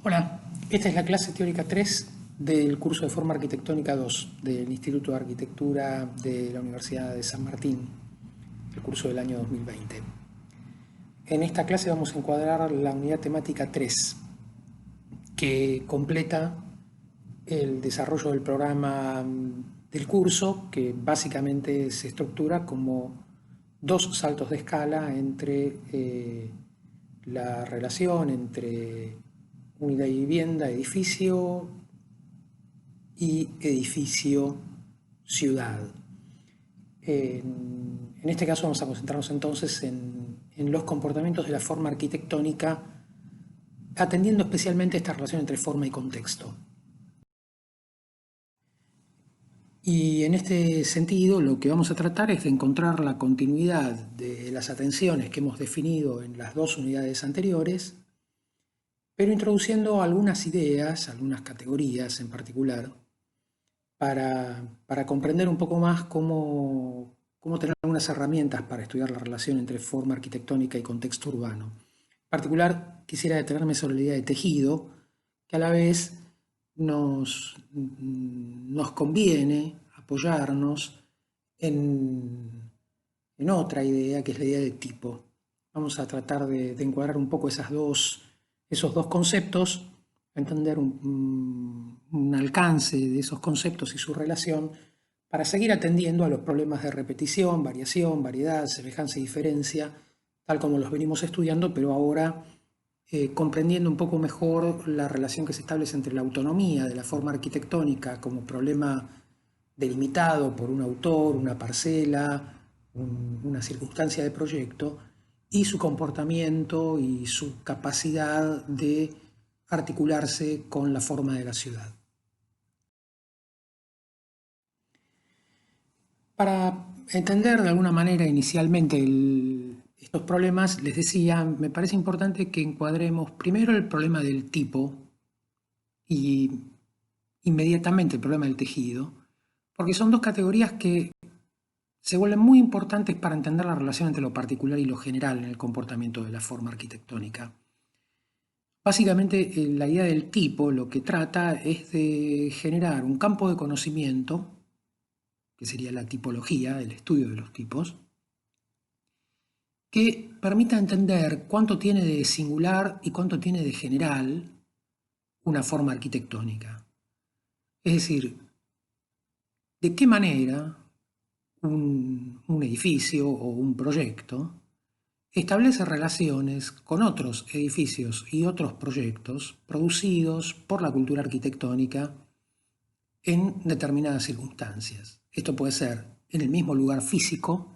Hola, esta es la clase teórica 3 del curso de Forma Arquitectónica 2 del Instituto de Arquitectura de la Universidad de San Martín, el curso del año 2020. En esta clase vamos a encuadrar la unidad temática 3, que completa el desarrollo del programa del curso, que básicamente se estructura como dos saltos de escala entre la relación entre unidad y vivienda, edificio y edificio ciudad. En este caso vamos a concentrarnos entonces en los comportamientos de la forma arquitectónica, atendiendo especialmente esta relación entre forma y contexto. Y en este sentido lo que vamos a tratar es de encontrar la continuidad de las atenciones que hemos definido en las dos unidades anteriores, pero introduciendo algunas ideas, algunas categorías en particular, para comprender un poco más cómo tener algunas herramientas para estudiar la relación entre forma arquitectónica y contexto urbano. En particular, quisiera detenerme sobre la idea de tejido, que a la vez nos conviene apoyarnos en otra idea, que es la idea de tipo. Vamos a tratar de encuadrar un poco esos dos conceptos, entender un alcance de esos conceptos y su relación, para seguir atendiendo a los problemas de repetición, variación, variedad, semejanza y diferencia, tal como los venimos estudiando, pero ahora comprendiendo un poco mejor la relación que se establece entre la autonomía de la forma arquitectónica como problema delimitado por un autor, una parcela, una circunstancia de proyecto, y su comportamiento y su capacidad de articularse con la forma de la ciudad. Para entender de alguna manera inicialmente estos problemas, les decía, me parece importante que encuadremos primero el problema del tipo y inmediatamente el problema del tejido, porque son dos categorías que se vuelven muy importantes para entender la relación entre lo particular y lo general en el comportamiento de la forma arquitectónica. Básicamente, la idea del tipo lo que trata es de generar un campo de conocimiento, que sería la tipología, el estudio de los tipos, que permita entender cuánto tiene de singular y cuánto tiene de general una forma arquitectónica. Es decir, de qué manera un edificio o un proyecto establece relaciones con otros edificios y otros proyectos producidos por la cultura arquitectónica en determinadas circunstancias. Esto puede ser en el mismo lugar físico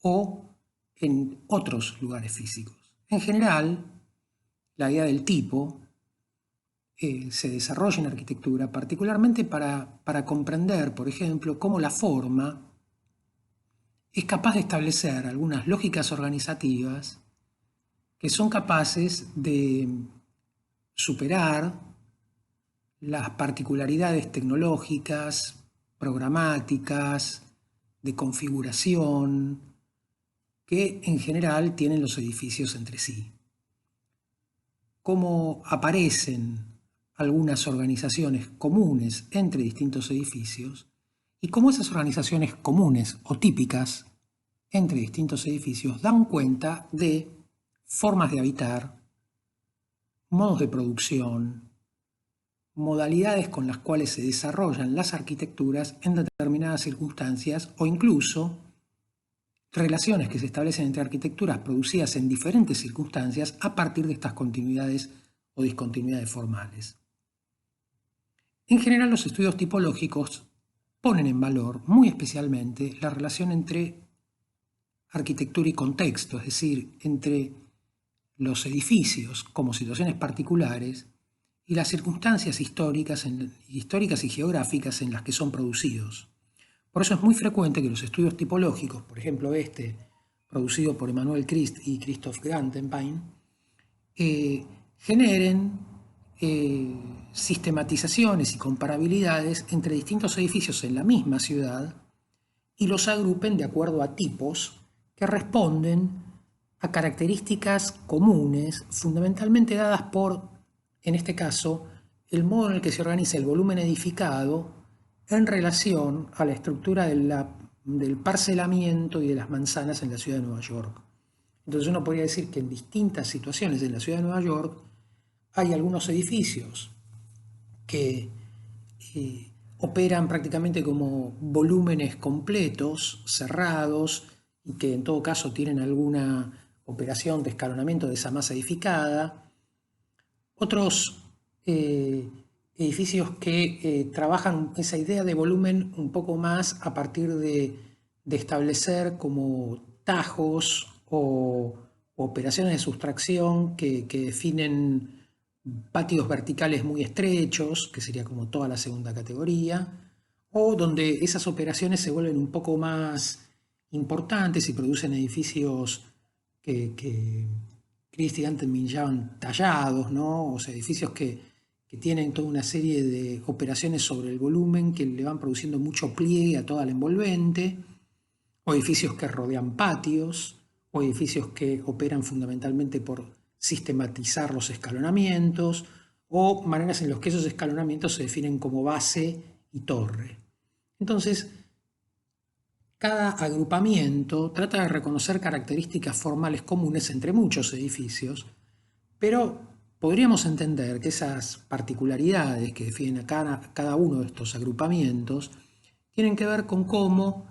o en otros lugares físicos. En general, la idea del tipo se desarrolla en arquitectura particularmente para comprender, por ejemplo, cómo la forma es capaz de establecer algunas lógicas organizativas que son capaces de superar las particularidades tecnológicas, programáticas, de configuración, que en general tienen los edificios entre sí. Cómo aparecen algunas organizaciones comunes entre distintos edificios y cómo esas organizaciones comunes o típicas entre distintos edificios dan cuenta de formas de habitar, modos de producción, modalidades con las cuales se desarrollan las arquitecturas en determinadas circunstancias o incluso relaciones que se establecen entre arquitecturas producidas en diferentes circunstancias a partir de estas continuidades o discontinuidades formales. En general, los estudios tipológicos ponen en valor muy especialmente la relación entre arquitectura y contexto, es decir, entre los edificios como situaciones particulares y las circunstancias históricas y geográficas en las que son producidos. Por eso es muy frecuente que los estudios tipológicos, por ejemplo producido por Emmanuel Christ y Christoph Gantenbein, generen sistematizaciones y comparabilidades entre distintos edificios en la misma ciudad y los agrupen de acuerdo a tipos que responden a características comunes, fundamentalmente dadas por en este caso, el modo en el que se organiza el volumen edificado en relación a la estructura del parcelamiento y de las manzanas en la ciudad de Nueva York. Entonces uno podría decir que en distintas situaciones en la ciudad de Nueva York hay algunos edificios que operan prácticamente como volúmenes completos, cerrados, y que en todo caso tienen alguna operación de escalonamiento de esa masa edificada. Otros edificios que trabajan esa idea de volumen un poco más a partir de establecer como tajos o operaciones de sustracción que definen patios verticales muy estrechos, que sería como toda la segunda categoría, o donde esas operaciones se vuelven un poco más importantes y producen edificios que Christian llaman tallados, ¿no? O sea, edificios que tienen toda una serie de operaciones sobre el volumen que le van produciendo mucho pliegue a toda la envolvente, o edificios que rodean patios, o edificios que operan fundamentalmente por sistematizar los escalonamientos, o maneras en las que esos escalonamientos se definen como base y torre. Entonces, cada agrupamiento trata de reconocer características formales comunes entre muchos edificios, pero podríamos entender que esas particularidades que definen a cada uno de estos agrupamientos tienen que ver con cómo,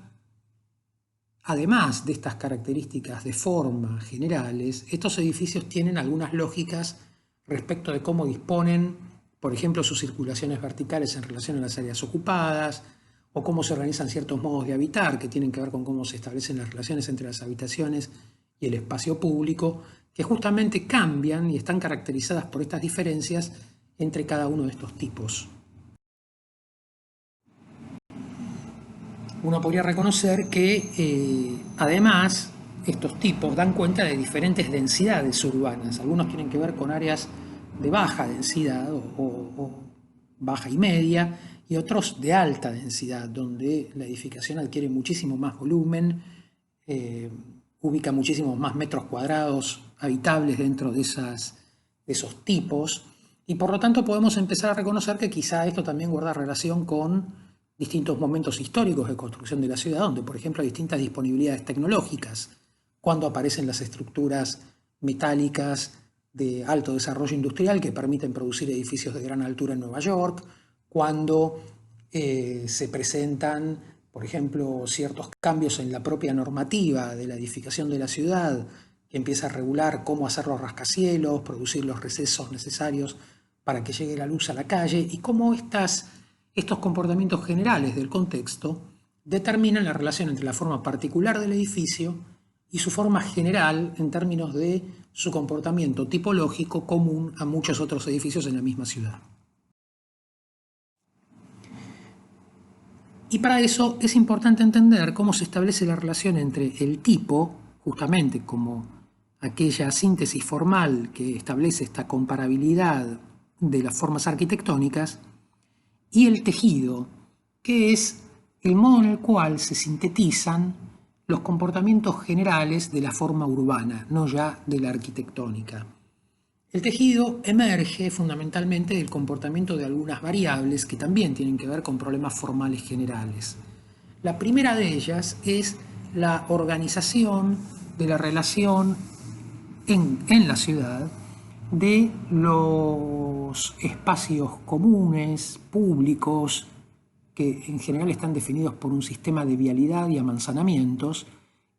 además de estas características de forma generales, estos edificios tienen algunas lógicas respecto de cómo disponen, por ejemplo, sus circulaciones verticales en relación a las áreas ocupadas, o cómo se organizan ciertos modos de habitar que tienen que ver con cómo se establecen las relaciones entre las habitaciones y el espacio público, que justamente cambian y están caracterizadas por estas diferencias entre cada uno de estos tipos. Uno podría reconocer que además estos tipos dan cuenta de diferentes densidades urbanas. Algunos tienen que ver con áreas de baja densidad o baja y media, y otros de alta densidad, donde la edificación adquiere muchísimo más volumen, ubica muchísimos más metros cuadrados habitables dentro de esos tipos, y por lo tanto podemos empezar a reconocer que quizá esto también guarda relación con distintos momentos históricos de construcción de la ciudad, donde por ejemplo hay distintas disponibilidades tecnológicas, cuando aparecen las estructuras metálicas de alto desarrollo industrial que permiten producir edificios de gran altura en Nueva York, cuando se presentan, por ejemplo, ciertos cambios en la propia normativa de la edificación de la ciudad, que empieza a regular cómo hacer los rascacielos, producir los recesos necesarios para que llegue la luz a la calle, y cómo estos comportamientos generales del contexto determinan la relación entre la forma particular del edificio y su forma general en términos de su comportamiento tipológico común a muchos otros edificios en la misma ciudad. Y para eso es importante entender cómo se establece la relación entre el tipo, justamente como aquella síntesis formal que establece esta comparabilidad de las formas arquitectónicas, y el tejido, que es el modo en el cual se sintetizan los comportamientos generales de la forma urbana, no ya de la arquitectónica. El tejido emerge fundamentalmente del comportamiento de algunas variables que también tienen que ver con problemas formales generales. La primera de ellas es la organización de la relación en la ciudad de los espacios comunes, públicos, que en general están definidos por un sistema de vialidad y amanzanamientos,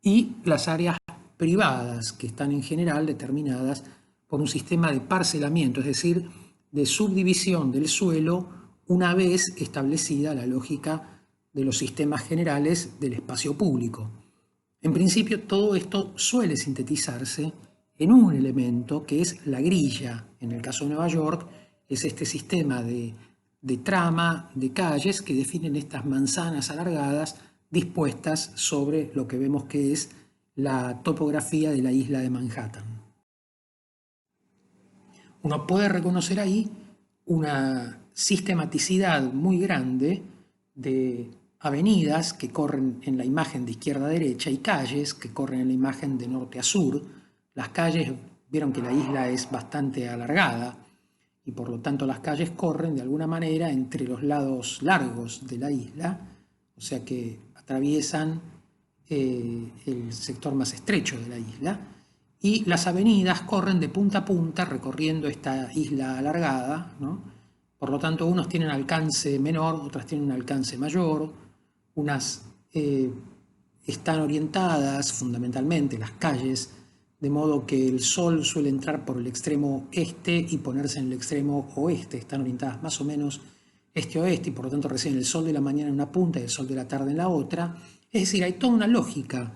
y las áreas privadas, que están en general determinadas por un sistema de parcelamiento, es decir, de subdivisión del suelo una vez establecida la lógica de los sistemas generales del espacio público. En principio, todo esto suele sintetizarse en un elemento que es la grilla. En el caso de Nueva York, es este sistema de trama de calles que definen estas manzanas alargadas dispuestas sobre lo que vemos que es la topografía de la isla de Manhattan. Uno puede reconocer ahí una sistematicidad muy grande de avenidas que corren en la imagen de izquierda a derecha y calles que corren en la imagen de norte a sur. Las calles, vieron que la isla es bastante alargada, y por lo tanto las calles corren de alguna manera entre los lados largos de la isla, o sea que atraviesan el sector más estrecho de la isla, y las avenidas corren de punta a punta recorriendo esta isla alargada, ¿no? Por lo tanto, unos tienen alcance menor, otras tienen un alcance mayor, unas están orientadas fundamentalmente, las calles, de modo que el sol suele entrar por el extremo este y ponerse en el extremo oeste, están orientadas más o menos este-oeste y por lo tanto reciben el sol de la mañana en una punta y el sol de la tarde en la otra. Es decir, hay toda una lógica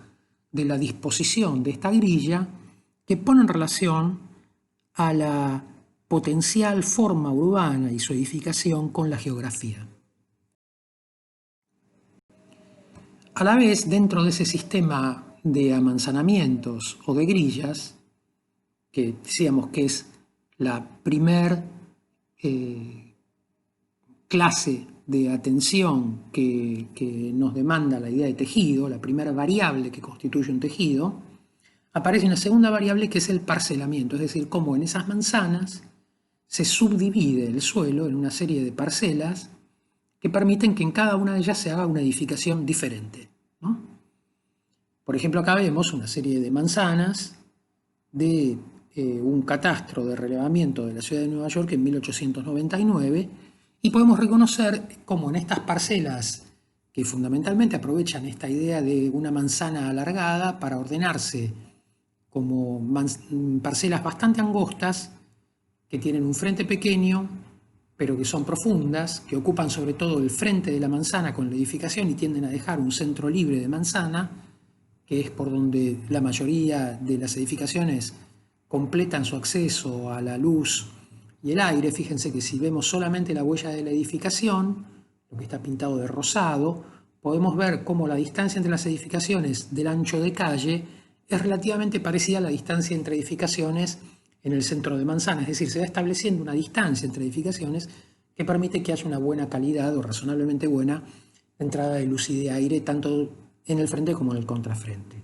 de la disposición de esta grilla que pone en relación a la potencial forma urbana y su edificación con la geografía. A la vez, dentro de ese sistema de amanzanamientos o de grillas, que decíamos que es la primer clase de atención que nos demanda la idea de tejido, la primera variable que constituye un tejido, aparece una segunda variable que es el parcelamiento, es decir, cómo en esas manzanas se subdivide el suelo en una serie de parcelas que permiten que en cada una de ellas se haga una edificación diferente, ¿no? Por ejemplo, acá vemos una serie de manzanas de un catastro de relevamiento de la ciudad de Nueva York en 1899 y podemos reconocer cómo en estas parcelas que fundamentalmente aprovechan esta idea de una manzana alargada para ordenarse como parcelas bastante angostas que tienen un frente pequeño pero que son profundas, que ocupan sobre todo el frente de la manzana con la edificación y tienden a dejar un centro libre de manzana, que es por donde la mayoría de las edificaciones completan su acceso a la luz y el aire. Fíjense que si vemos solamente la huella de la edificación, lo que está pintado de rosado, podemos ver cómo la distancia entre las edificaciones del ancho de calle es relativamente parecida a la distancia entre edificaciones en el centro de manzana, es decir, se va estableciendo una distancia entre edificaciones que permite que haya una buena calidad o razonablemente buena entrada de luz y de aire tanto en el frente como en el contrafrente.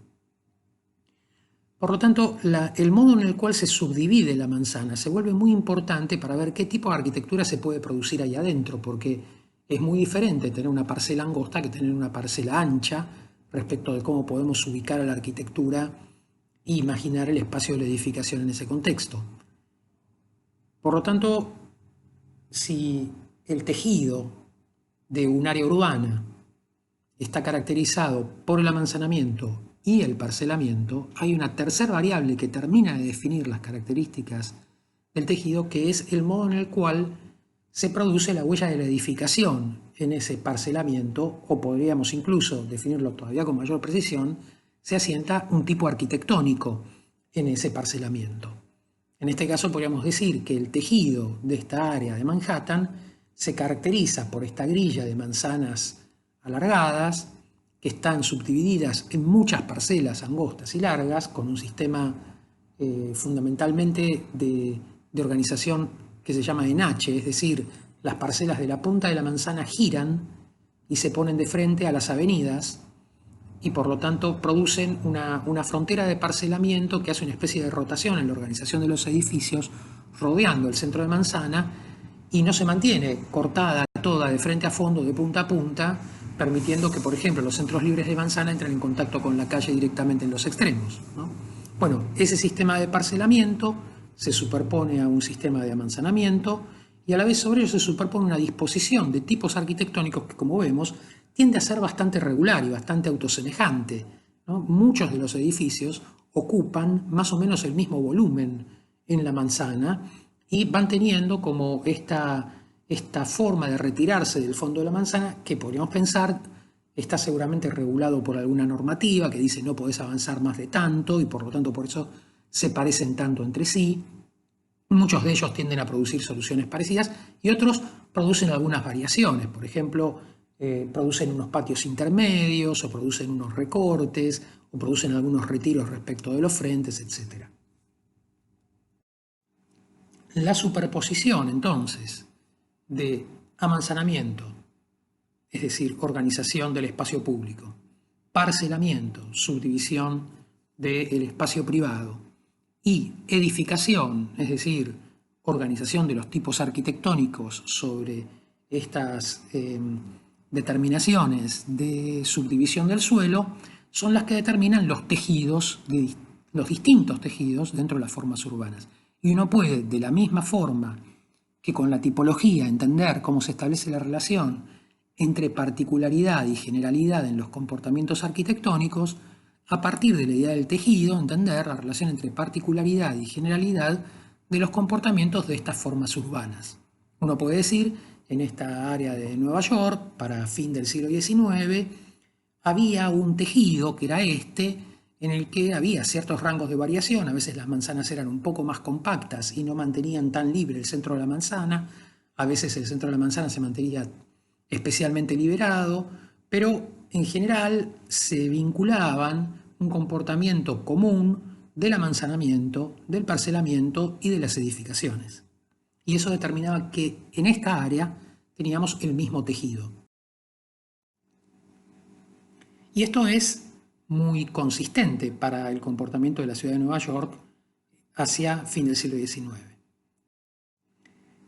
Por lo tanto, el modo en el cual se subdivide la manzana se vuelve muy importante para ver qué tipo de arquitectura se puede producir ahí adentro, porque es muy diferente tener una parcela angosta que tener una parcela ancha respecto de cómo podemos ubicar a la arquitectura e imaginar el espacio de la edificación en ese contexto. Por lo tanto, si el tejido de un área urbana está caracterizado por el amanzanamiento y el parcelamiento, hay una tercera variable que termina de definir las características del tejido, que es el modo en el cual se produce la huella de la edificación en ese parcelamiento, o podríamos incluso definirlo todavía con mayor precisión, se asienta un tipo arquitectónico en ese parcelamiento. En este caso podríamos decir que el tejido de esta área de Manhattan se caracteriza por esta grilla de manzanas alargadas que están subdivididas en muchas parcelas angostas y largas con un sistema fundamentalmente de organización que se llama en H, es decir, las parcelas de la punta de la manzana giran y se ponen de frente a las avenidas y por lo tanto producen una frontera de parcelamiento que hace una especie de rotación en la organización de los edificios rodeando el centro de manzana y no se mantiene cortada toda de frente a fondo, de punta a punta, permitiendo que, por ejemplo, los centros libres de manzana entren en contacto con la calle directamente en los extremos, ¿no? Bueno, ese sistema de parcelamiento se superpone a un sistema de amanzanamiento y a la vez sobre ello se superpone una disposición de tipos arquitectónicos que, como vemos, tiende a ser bastante regular y bastante autosemejante, ¿no? Muchos de los edificios ocupan más o menos el mismo volumen en la manzana y van teniendo como esta forma de retirarse del fondo de la manzana que podríamos pensar está seguramente regulado por alguna normativa que dice no podés avanzar más de tanto y por lo tanto por eso se parecen tanto entre sí. Muchos de ellos tienden a producir soluciones parecidas y otros producen algunas variaciones. Por ejemplo, producen unos patios intermedios o producen unos recortes o producen algunos retiros respecto de los frentes, etc. La superposición, entonces, de amanzanamiento, es decir, organización del espacio público, parcelamiento, subdivisión del espacio privado, y edificación, es decir, organización de los tipos arquitectónicos sobre estas determinaciones de subdivisión del suelo son las que determinan los tejidos, los distintos tejidos dentro de las formas urbanas. Y uno puede, de la misma forma que con la tipología, entender cómo se establece la relación entre particularidad y generalidad en los comportamientos arquitectónicos, a partir de la idea del tejido, entender la relación entre particularidad y generalidad de los comportamientos de estas formas urbanas. Uno puede decir, en esta área de Nueva York, para fin del siglo XIX, había un tejido que era en el que había ciertos rangos de variación. A veces las manzanas eran un poco más compactas y no mantenían tan libre el centro de la manzana. A veces el centro de la manzana se mantenía especialmente liberado, pero en general se vinculaban un comportamiento común del amanzanamiento, del parcelamiento y de las edificaciones. Y eso determinaba que en esta área teníamos el mismo tejido. Y esto es muy consistente para el comportamiento de la ciudad de Nueva York hacia fin del siglo XIX.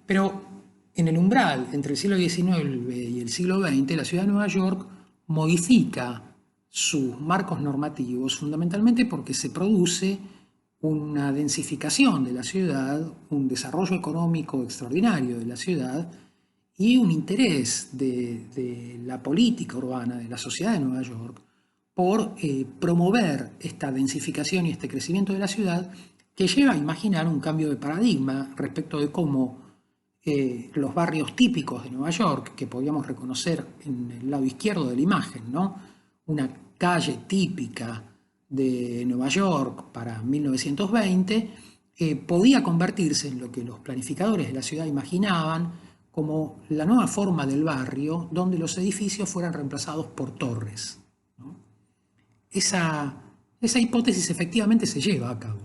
Pero en el umbral entre el siglo XIX y el siglo XX, la ciudad de Nueva York modifica sus marcos normativos fundamentalmente porque se produce una densificación de la ciudad, un desarrollo económico extraordinario de la ciudad y un interés de la política urbana, de la sociedad de Nueva York, por promover esta densificación y este crecimiento de la ciudad que lleva a imaginar un cambio de paradigma respecto de cómo los barrios típicos de Nueva York, que podíamos reconocer en el lado izquierdo de la imagen, ¿no? Una calle típica de Nueva York para 1920, podía convertirse en lo que los planificadores de la ciudad imaginaban como la nueva forma del barrio, donde los edificios fueran reemplazados por torres, ¿no? Esa hipótesis efectivamente se lleva a cabo.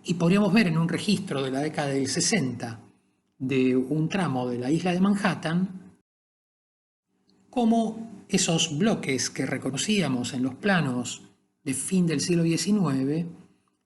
Y podríamos ver en un registro de la década del 60 de un tramo de la isla de Manhattan cómo esos bloques que reconocíamos en los planos de fin del siglo XIX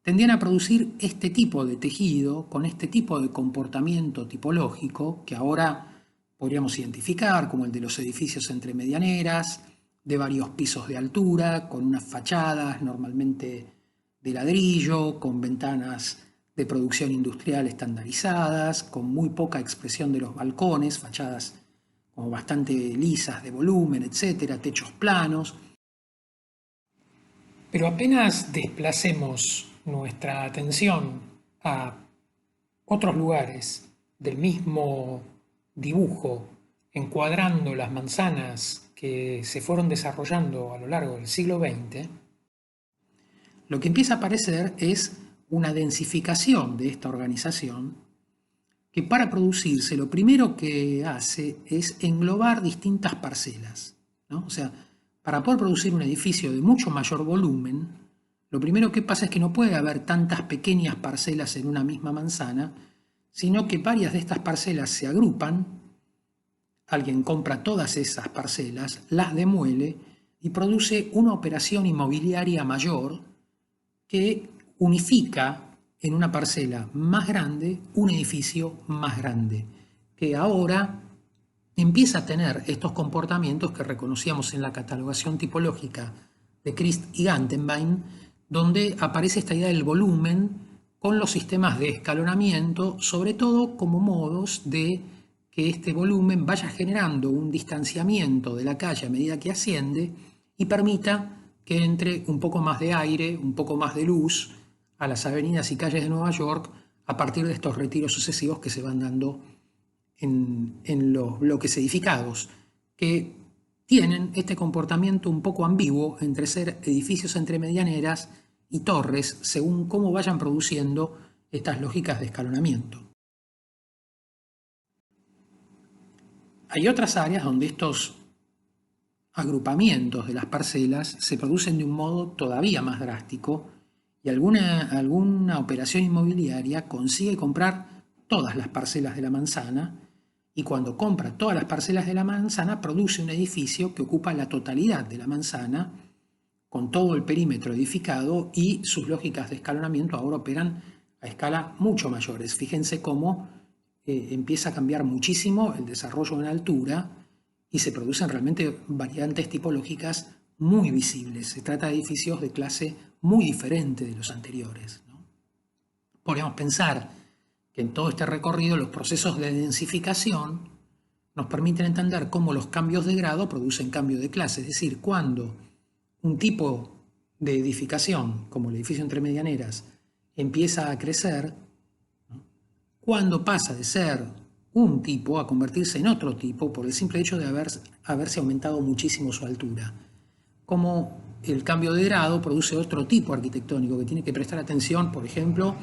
tendían a producir este tipo de tejido con este tipo de comportamiento tipológico que ahora podríamos identificar como el de los edificios entre medianeras, de varios pisos de altura, con unas fachadas normalmente de ladrillo, con ventanas de producción industrial estandarizadas, con muy poca expresión de los balcones, fachadas como bastante lisas de volumen, etcétera, techos planos. Pero apenas desplacemos nuestra atención a otros lugares del mismo dibujo, encuadrando las manzanas que se fueron desarrollando a lo largo del siglo XX, lo que empieza a aparecer es una densificación de esta organización que para producirse lo primero que hace es englobar distintas parcelas, ¿no? O sea, para poder producir un edificio de mucho mayor volumen, lo primero que pasa es que no puede haber tantas pequeñas parcelas en una misma manzana, sino que varias de estas parcelas se agrupan, alguien compra todas esas parcelas, las demuele y produce una operación inmobiliaria mayor que unifica en una parcela más grande un edificio más grande, que ahora empieza a tener estos comportamientos que reconocíamos en la catalogación tipológica de Christ y Gantenbein, donde aparece esta idea del volumen con los sistemas de escalonamiento, sobre todo como modos de que este volumen vaya generando un distanciamiento de la calle a medida que asciende y permita que entre un poco más de aire, un poco más de luz a las avenidas y calles de Nueva York a partir de estos retiros sucesivos que se van dando en los bloques edificados, que tienen este comportamiento un poco ambiguo entre ser edificios entre medianeras y torres, según cómo vayan produciendo estas lógicas de escalonamiento. Hay otras áreas donde estos agrupamientos de las parcelas se producen de un modo todavía más drástico y alguna operación inmobiliaria consigue comprar todas las parcelas de la manzana y cuando compra todas las parcelas de la manzana produce un edificio que ocupa la totalidad de la manzana con todo el perímetro edificado y sus lógicas de escalonamiento ahora operan a escala mucho mayores. Fíjense cómo empieza a cambiar muchísimo el desarrollo en altura y se producen realmente variantes tipológicas muy visibles. Se trata de edificios de clase muy diferente de los anteriores, ¿no? Podríamos pensar que en todo este recorrido los procesos de densificación nos permiten entender cómo los cambios de grado producen cambio de clase, es decir, cuando un tipo de edificación, como el edificio entre medianeras, empieza a crecer, ¿no? Cuando pasa de ser un tipo a convertirse en otro tipo por el simple hecho de haberse aumentado muchísimo su altura. Como el cambio de grado produce otro tipo arquitectónico que tiene que prestar atención, por ejemplo,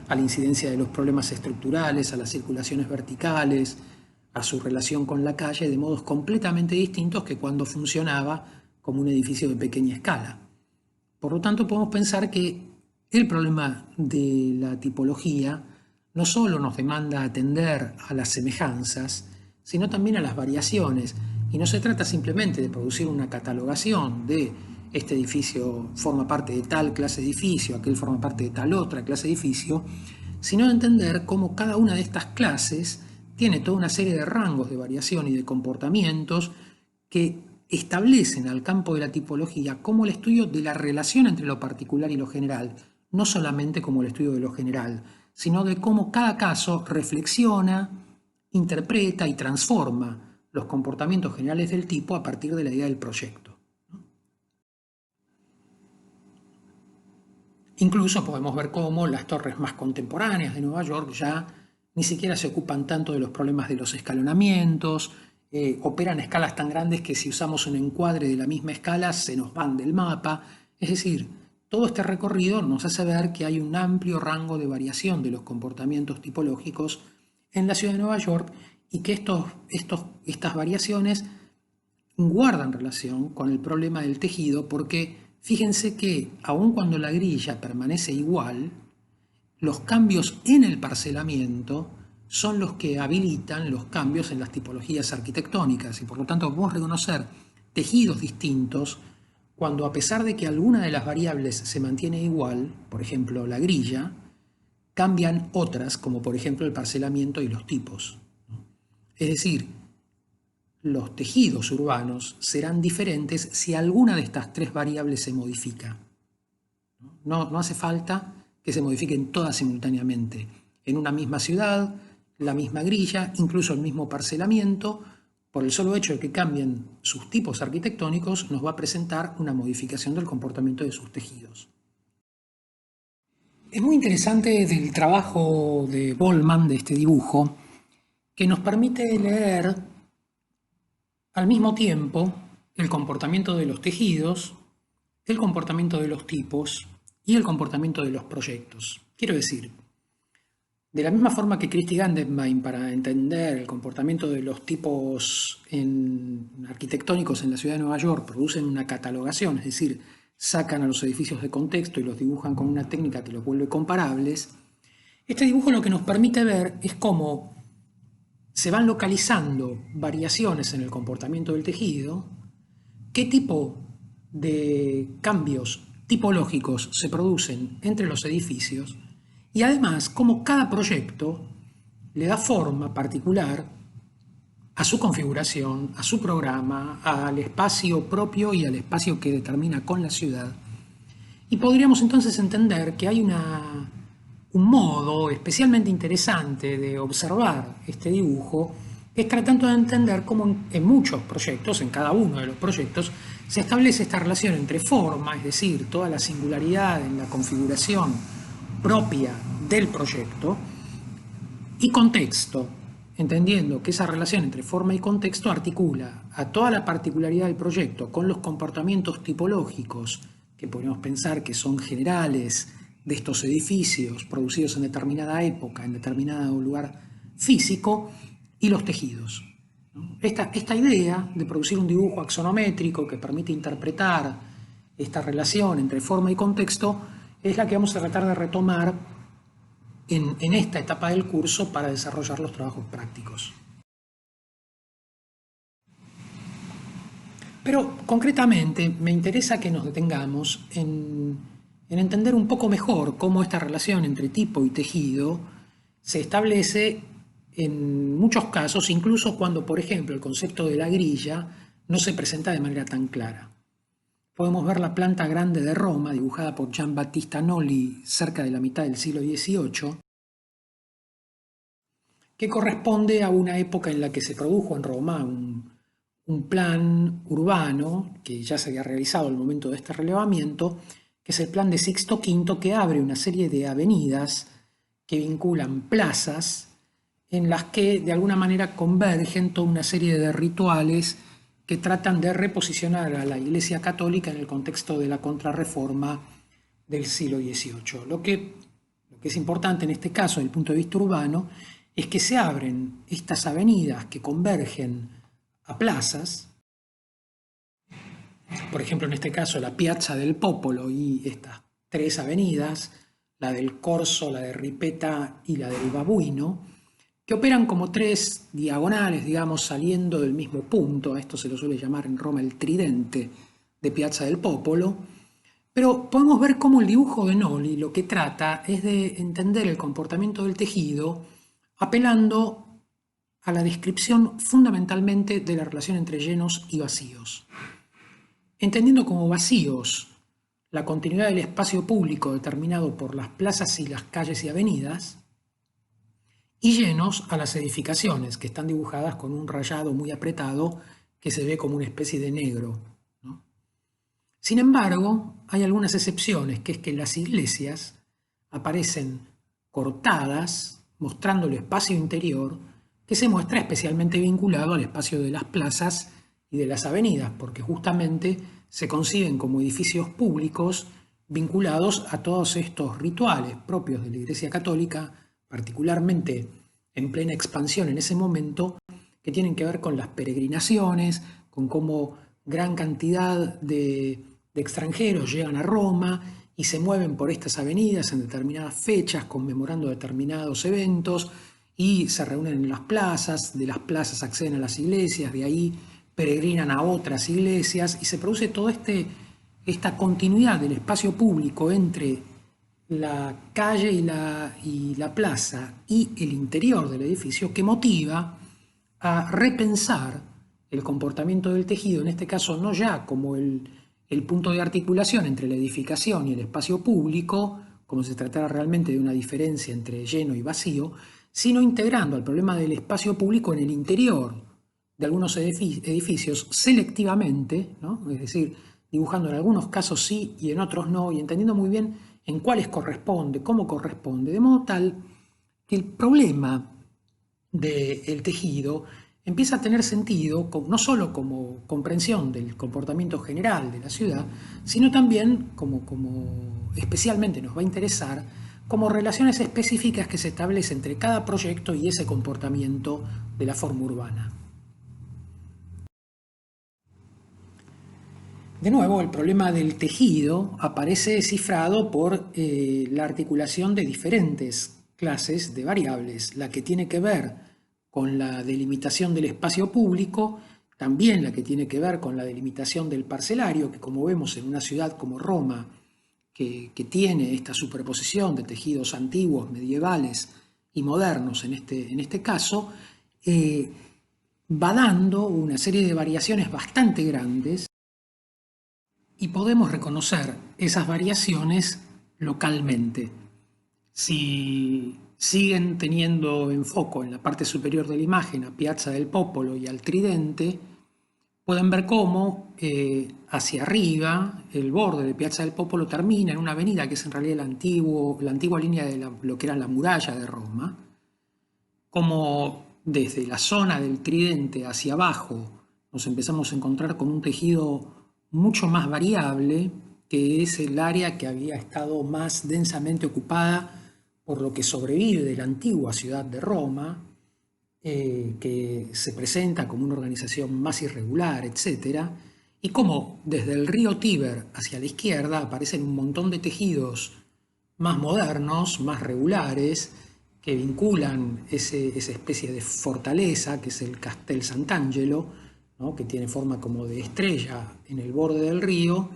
a la incidencia de los problemas estructurales, a las circulaciones verticales, a su relación con la calle, de modos completamente distintos que cuando funcionaba como un edificio de pequeña escala. Por lo tanto, podemos pensar que el problema de la tipología no solo nos demanda atender a las semejanzas, sino también a las variaciones. Y no se trata simplemente de producir una catalogación de este edificio forma parte de tal clase de edificio, aquel forma parte de tal otra clase de edificio, sino de entender cómo cada una de estas clases tiene toda una serie de rangos de variación y de comportamientos que establecen al campo de la tipología como el estudio de la relación entre lo particular y lo general, no solamente como el estudio de lo general, sino de cómo cada caso reflexiona, interpreta y transforma los comportamientos generales del tipo a partir de la idea del proyecto. Incluso podemos ver cómo las torres más contemporáneas de Nueva York ya ni siquiera se ocupan tanto de los problemas de los escalonamientos, operan a escalas tan grandes que si usamos un encuadre de la misma escala se nos van del mapa. Es decir, todo este recorrido nos hace ver que hay un amplio rango de variación de los comportamientos tipológicos en la ciudad de Nueva York y que estas variaciones guardan relación con el problema del tejido porque fíjense que aun cuando la grilla permanece igual, los cambios en el parcelamiento son los que habilitan los cambios en las tipologías arquitectónicas y por lo tanto podemos reconocer tejidos distintos cuando a pesar de que alguna de las variables se mantiene igual, por ejemplo la grilla, cambian otras como por ejemplo el parcelamiento y los tipos. Es decir, los tejidos urbanos serán diferentes si alguna de estas tres variables se modifica. No hace falta que se modifiquen todas simultáneamente. En una misma ciudad, la misma grilla, incluso el mismo parcelamiento, por el solo hecho de que cambien sus tipos arquitectónicos, nos va a presentar una modificación del comportamiento de sus tejidos. Es muy interesante del trabajo de Bollmann, de este dibujo, que nos permite leer al mismo tiempo el comportamiento de los tejidos, el comportamiento de los tipos y el comportamiento de los proyectos. Quiero decir, de la misma forma que Christie Gandenbein, para entender el comportamiento de los tipos arquitectónicos en la ciudad de Nueva York, producen una catalogación, es decir, sacan a los edificios de contexto y los dibujan con una técnica que los vuelve comparables, este dibujo lo que nos permite ver es cómo se van localizando variaciones en el comportamiento del tejido, qué tipo de cambios tipológicos se producen entre los edificios y además cómo cada proyecto le da forma particular a su configuración, a su programa, al espacio propio y al espacio que determina con la ciudad. Y podríamos entonces entender que hay un modo especialmente interesante de observar este dibujo, es tratando de entender cómo en muchos proyectos, en cada uno de los proyectos, se establece esta relación entre forma, es decir, toda la singularidad en la configuración propia del proyecto, y contexto, entendiendo que esa relación entre forma y contexto articula a toda la particularidad del proyecto con los comportamientos tipológicos que podemos pensar que son generales de estos edificios producidos en determinada época, en determinado lugar físico, y los tejidos. Esta idea de producir un dibujo axonométrico que permite interpretar esta relación entre forma y contexto es la que vamos a tratar de retomar en esta etapa del curso para desarrollar los trabajos prácticos. Pero concretamente me interesa que nos detengamos en en entender un poco mejor cómo esta relación entre tipo y tejido se establece en muchos casos, incluso cuando, por ejemplo, el concepto de la grilla no se presenta de manera tan clara. Podemos ver la planta grande de Roma, dibujada por Giambattista Nolli cerca de la mitad del siglo XVIII, que corresponde a una época en la que se produjo en Roma un plan urbano que ya se había realizado al momento de este relevamiento, que es el plan de Sixto V, que abre una serie de avenidas que vinculan plazas en las que de alguna manera convergen toda una serie de rituales que tratan de reposicionar a la Iglesia Católica en el contexto de la Contrarreforma del siglo XVIII. Lo que es importante en este caso, desde el punto de vista urbano, es que se abren estas avenidas que convergen a plazas, por ejemplo en este caso la Piazza del Popolo y estas tres avenidas, la del Corso, la de Ripetta y la del Babuino, que operan como tres diagonales, digamos, saliendo del mismo punto. A esto se lo suele llamar en Roma el tridente de Piazza del Popolo. Pero podemos ver cómo el dibujo de Nolli lo que trata es de entender el comportamiento del tejido apelando a la descripción fundamentalmente de la relación entre llenos y vacíos. Entendiendo como vacíos la continuidad del espacio público determinado por las plazas y las calles y avenidas, y llenos a las edificaciones, que están dibujadas con un rayado muy apretado que se ve como una especie de negro, ¿no? Sin embargo, hay algunas excepciones, que es que las iglesias aparecen cortadas, mostrando el espacio interior, que se muestra especialmente vinculado al espacio de las plazas y de las avenidas, porque justamente se conciben como edificios públicos vinculados a todos estos rituales propios de la Iglesia Católica, particularmente en plena expansión en ese momento, que tienen que ver con las peregrinaciones, con cómo gran cantidad de extranjeros llegan a Roma y se mueven por estas avenidas en determinadas fechas, conmemorando determinados eventos, y se reúnen en las plazas, de las plazas acceden a las iglesias, de ahí peregrinan a otras iglesias, y se produce toda esta continuidad del espacio público entre la calle y la plaza y el interior del edificio, que motiva a repensar el comportamiento del tejido, en este caso no ya como el punto de articulación entre la edificación y el espacio público, como si se tratara realmente de una diferencia entre lleno y vacío, sino integrando al problema del espacio público en el interior de algunos edificios selectivamente, ¿no? Es decir, dibujando en algunos casos sí y en otros no, y entendiendo muy bien en cuáles corresponde, cómo corresponde, de modo tal que el problema del tejido empieza a tener sentido no solo como comprensión del comportamiento general de la ciudad, sino también como especialmente nos va a interesar, como relaciones específicas que se establecen entre cada proyecto y ese comportamiento de la forma urbana. De nuevo, el problema del tejido aparece descifrado por la articulación de diferentes clases de variables, la que tiene que ver con la delimitación del espacio público, también la que tiene que ver con la delimitación del parcelario, que como vemos en una ciudad como Roma, que tiene esta superposición de tejidos antiguos, medievales y modernos en este caso, va dando una serie de variaciones bastante grandes, y podemos reconocer esas variaciones localmente. Si siguen teniendo en foco en la parte superior de la imagen a Piazza del Popolo y al Tridente, pueden ver cómo hacia arriba el borde de Piazza del Popolo termina en una avenida que es en realidad la antigua línea de lo que era la muralla de Roma, como desde la zona del Tridente hacia abajo nos empezamos a encontrar con un tejido mucho más variable, que es el área que había estado más densamente ocupada por lo que sobrevive de la antigua ciudad de Roma, que se presenta como una organización más irregular, etc. Y como desde el río Tíber hacia la izquierda aparecen un montón de tejidos más modernos, más regulares, que vinculan esa especie de fortaleza que es el Castel Sant'Angelo, ¿no? Que tiene forma como de estrella en el borde del río,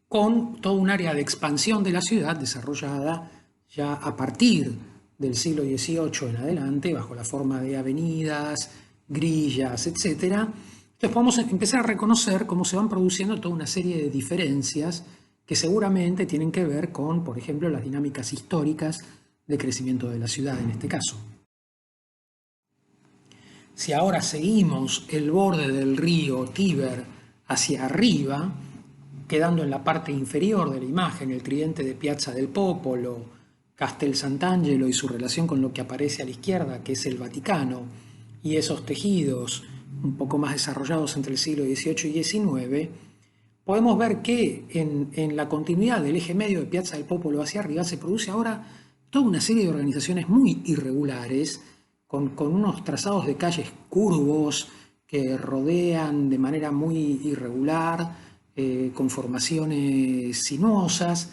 con todo un área de expansión de la ciudad desarrollada ya a partir del siglo XVIII en adelante, bajo la forma de avenidas, grillas, etc. Entonces podemos empezar a reconocer cómo se van produciendo toda una serie de diferencias que seguramente tienen que ver con, por ejemplo, las dinámicas históricas de crecimiento de la ciudad en este caso. Si ahora seguimos el borde del río Tíber hacia arriba, quedando en la parte inferior de la imagen el tridente de Piazza del Popolo, Castel Sant'Angelo y su relación con lo que aparece a la izquierda, que es el Vaticano, y esos tejidos un poco más desarrollados entre el siglo XVIII y XIX, podemos ver que en la continuidad del eje medio de Piazza del Popolo hacia arriba se produce ahora toda una serie de organizaciones muy irregulares, con unos trazados de calles curvos que rodean de manera muy irregular, con formaciones sinuosas.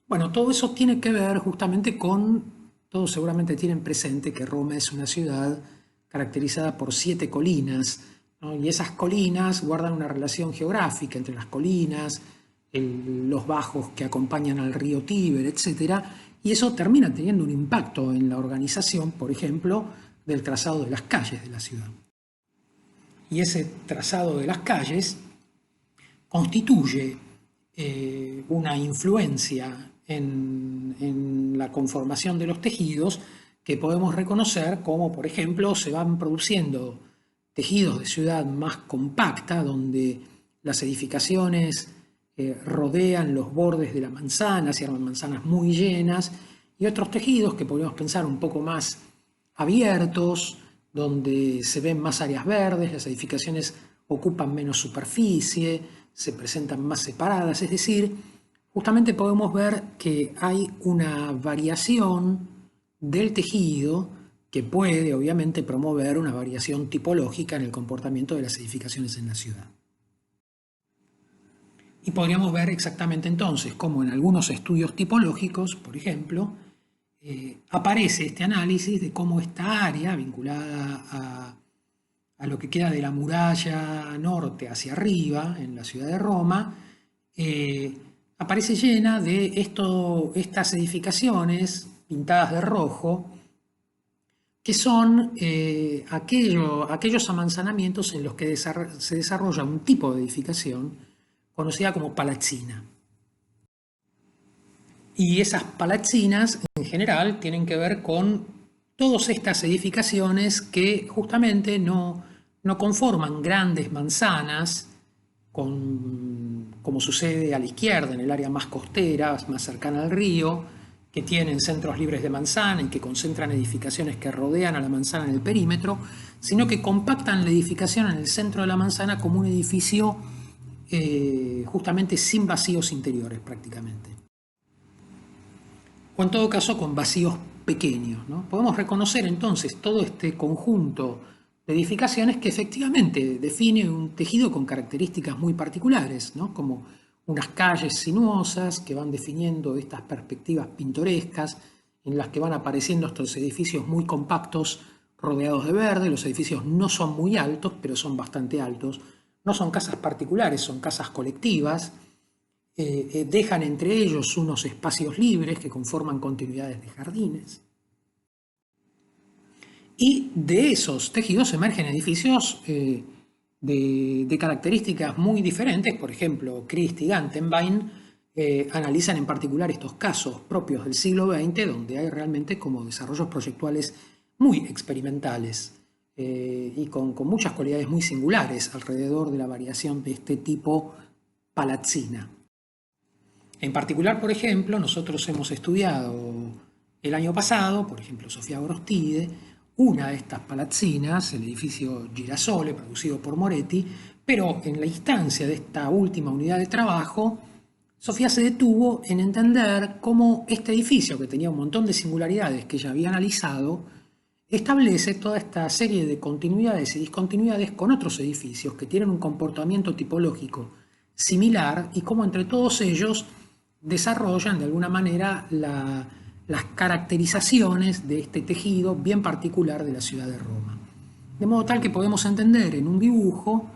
Bueno, todo eso tiene que ver justamente con, todos seguramente tienen presente que Roma es una ciudad caracterizada por 7 colinas, ¿no? Y esas colinas guardan una relación geográfica entre las colinas, los bajos que acompañan al río Tíber, etc. Y eso termina teniendo un impacto en la organización, por ejemplo, del trazado de las calles de la ciudad. Y ese trazado de las calles constituye una influencia en la conformación de los tejidos que podemos reconocer como, por ejemplo, se van produciendo tejidos de ciudad más compacta, donde las edificaciones rodean los bordes de la manzana, se arman manzanas muy llenas, y otros tejidos que podemos pensar un poco más abiertos, donde se ven más áreas verdes, las edificaciones ocupan menos superficie, se presentan más separadas, es decir, justamente podemos ver que hay una variación del tejido que puede, obviamente, promover una variación tipológica en el comportamiento de las edificaciones en la ciudad. Y podríamos ver exactamente entonces cómo en algunos estudios tipológicos, por ejemplo, aparece este análisis de cómo esta área vinculada a lo que queda de la muralla norte hacia arriba, en la ciudad de Roma, aparece llena de estas edificaciones pintadas de rojo, que son aquellos amanzanamientos en los que se desarrolla un tipo de edificación conocida como palazzina. Y esas palazzinas, en general, tienen que ver con todas estas edificaciones que justamente no conforman grandes manzanas, como sucede a la izquierda, en el área más costera, más cercana al río, que tienen centros libres de manzana y que concentran edificaciones que rodean a la manzana en el perímetro, sino que compactan la edificación en el centro de la manzana como un edificio justamente sin vacíos interiores prácticamente. O en todo caso con vacíos pequeños, ¿no? Podemos reconocer entonces todo este conjunto de edificaciones que efectivamente define un tejido con características muy particulares, ¿no? Como unas calles sinuosas que van definiendo estas perspectivas pintorescas en las que van apareciendo estos edificios muy compactos rodeados de verde. Los edificios no son muy altos, pero son bastante altos. No son casas particulares, son casas colectivas. Dejan entre ellos unos espacios libres que conforman continuidades de jardines. Y de esos tejidos emergen edificios de características muy diferentes. Por ejemplo, Christ y Gantenbein analizan en particular estos casos propios del siglo XX, donde hay realmente como desarrollos proyectuales muy experimentales y con muchas cualidades muy singulares alrededor de la variación de este tipo palazzina. En particular, por ejemplo, nosotros hemos estudiado el año pasado, por ejemplo, Sofía Gorostide, una de estas palazzinas, el edificio Girasole, producido por Moretti, pero en la instancia de esta última unidad de trabajo, Sofía se detuvo en entender cómo este edificio, que tenía un montón de singularidades que ella había analizado, establece toda esta serie de continuidades y discontinuidades con otros edificios que tienen un comportamiento tipológico similar y cómo entre todos ellos desarrollan de alguna manera las caracterizaciones de este tejido bien particular de la ciudad de Roma. De modo tal que podemos entender en un dibujo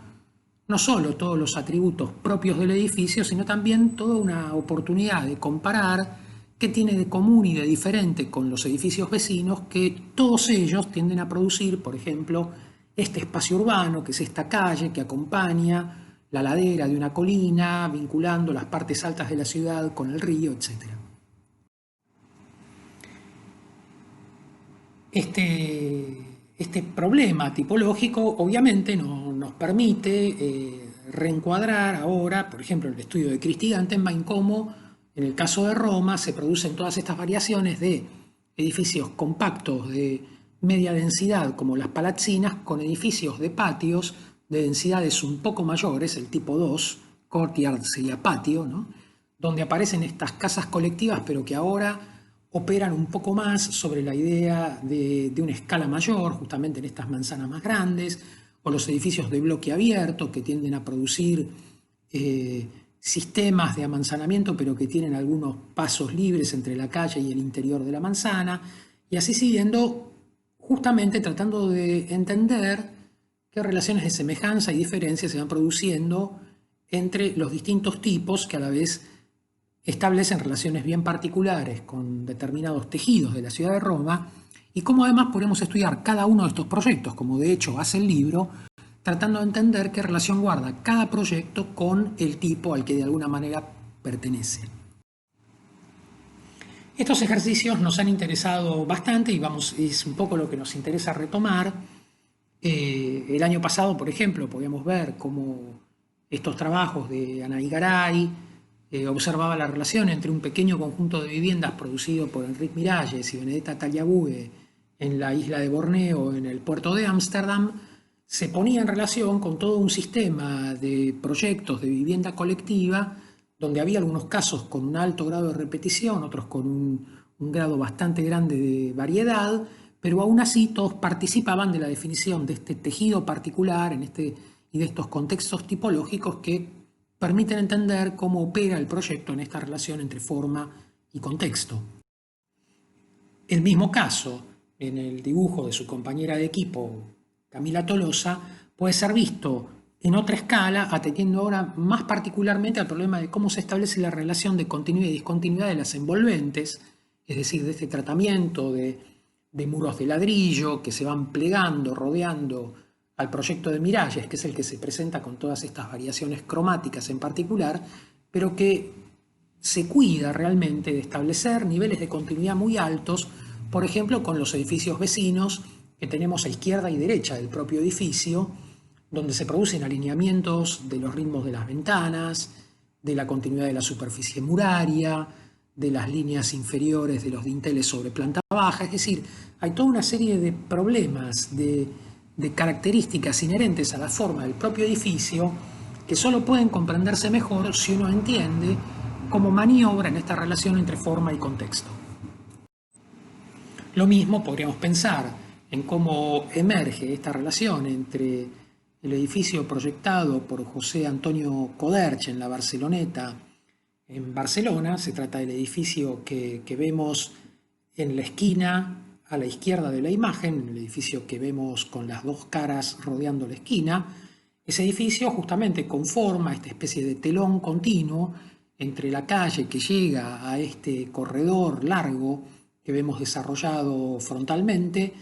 no solo todos los atributos propios del edificio, sino también toda una oportunidad de comparar qué tiene de común y de diferente con los edificios vecinos, que todos ellos tienden a producir, por ejemplo, este espacio urbano, que es esta calle que acompaña la ladera de una colina, vinculando las partes altas de la ciudad con el río, etc. Este problema tipológico obviamente nos permite reencuadrar ahora, por ejemplo, el estudio de Cristi Gantenbein, cómo en el caso de Roma se producen todas estas variaciones de edificios compactos de media densidad como las palazzinas con edificios de patios de densidades un poco mayores, el tipo 2, courtyard sería patio, ¿no? Donde aparecen estas casas colectivas pero que ahora operan un poco más sobre la idea de una escala mayor, justamente en estas manzanas más grandes, o los edificios de bloque abierto que tienden a producir sistemas de amanzanamiento, pero que tienen algunos pasos libres entre la calle y el interior de la manzana, y así siguiendo, justamente tratando de entender qué relaciones de semejanza y diferencia se van produciendo entre los distintos tipos que a la vez establecen relaciones bien particulares con determinados tejidos de la ciudad de Roma, y cómo además podemos estudiar cada uno de estos proyectos, como de hecho hace el libro, tratando de entender qué relación guarda cada proyecto con el tipo al que de alguna manera pertenece. Estos ejercicios nos han interesado bastante y es un poco lo que nos interesa retomar. El año pasado, por ejemplo, podíamos ver cómo estos trabajos de Anaí Garay observaba la relación entre un pequeño conjunto de viviendas producido por Enrique Miralles y Benedetta Tagliabue en la isla de Borneo, en el puerto de Ámsterdam, se ponía en relación con todo un sistema de proyectos de vivienda colectiva, donde había algunos casos con un alto grado de repetición, otros con un grado bastante grande de variedad, pero aún así todos participaban de la definición de este tejido particular y de estos contextos tipológicos que permiten entender cómo opera el proyecto en esta relación entre forma y contexto. El mismo caso, en el dibujo de su compañera de equipo, Camila Tolosa, puede ser visto en otra escala, atendiendo ahora más particularmente al problema de cómo se establece la relación de continuidad y discontinuidad de las envolventes, es decir, de este tratamiento de muros de ladrillo que se van plegando, rodeando al proyecto de Miralles, que es el que se presenta con todas estas variaciones cromáticas en particular, pero que se cuida realmente de establecer niveles de continuidad muy altos, por ejemplo, con los edificios vecinos que tenemos a izquierda y derecha del propio edificio, donde se producen alineamientos de los ritmos de las ventanas, de la continuidad de la superficie muraria, de las líneas inferiores de los dinteles sobre planta baja. Es decir, hay toda una serie de problemas, de características inherentes a la forma del propio edificio que solo pueden comprenderse mejor si uno entiende cómo maniobra en esta relación entre forma y contexto. Lo mismo podríamos pensar en cómo emerge esta relación entre el edificio proyectado por José Antonio Coderch en la Barceloneta, en Barcelona. Se trata del edificio que vemos en la esquina a la izquierda de la imagen, el edificio que vemos con las dos caras rodeando la esquina. Ese edificio justamente conforma esta especie de telón continuo entre la calle que llega a este corredor largo que vemos desarrollado frontalmente.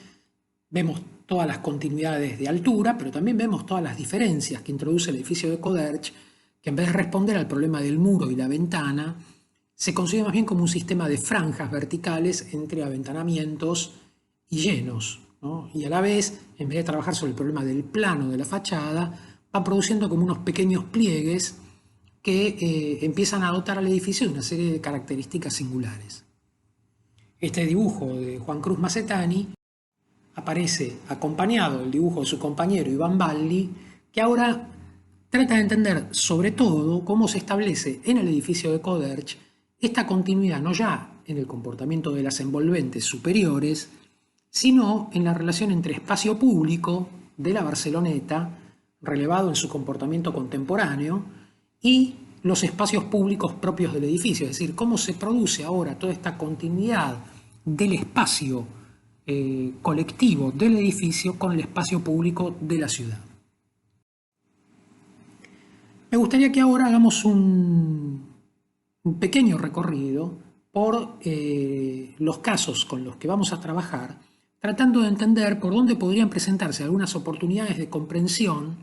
Vemos todas las continuidades de altura, pero también vemos todas las diferencias que introduce el edificio de Coderch, que en vez de responder al problema del muro y la ventana, se concibe más bien como un sistema de franjas verticales entre aventanamientos y llenos, ¿no? Y a la vez, en vez de trabajar sobre el problema del plano de la fachada, va produciendo como unos pequeños pliegues que empiezan a dotar al edificio de una serie de características singulares. Este dibujo de Juan Cruz Macetani aparece acompañado del dibujo de su compañero Iván Balli, que ahora trata de entender sobre todo cómo se establece en el edificio de Coderch esta continuidad no ya en el comportamiento de las envolventes superiores, sino en la relación entre espacio público de la Barceloneta, relevado en su comportamiento contemporáneo, y los espacios públicos propios del edificio, es decir, cómo se produce ahora toda esta continuidad del espacio colectivo del edificio con el espacio público de la ciudad. Me gustaría que ahora hagamos un pequeño recorrido por los casos con los que vamos a trabajar, tratando de entender por dónde podrían presentarse algunas oportunidades de comprensión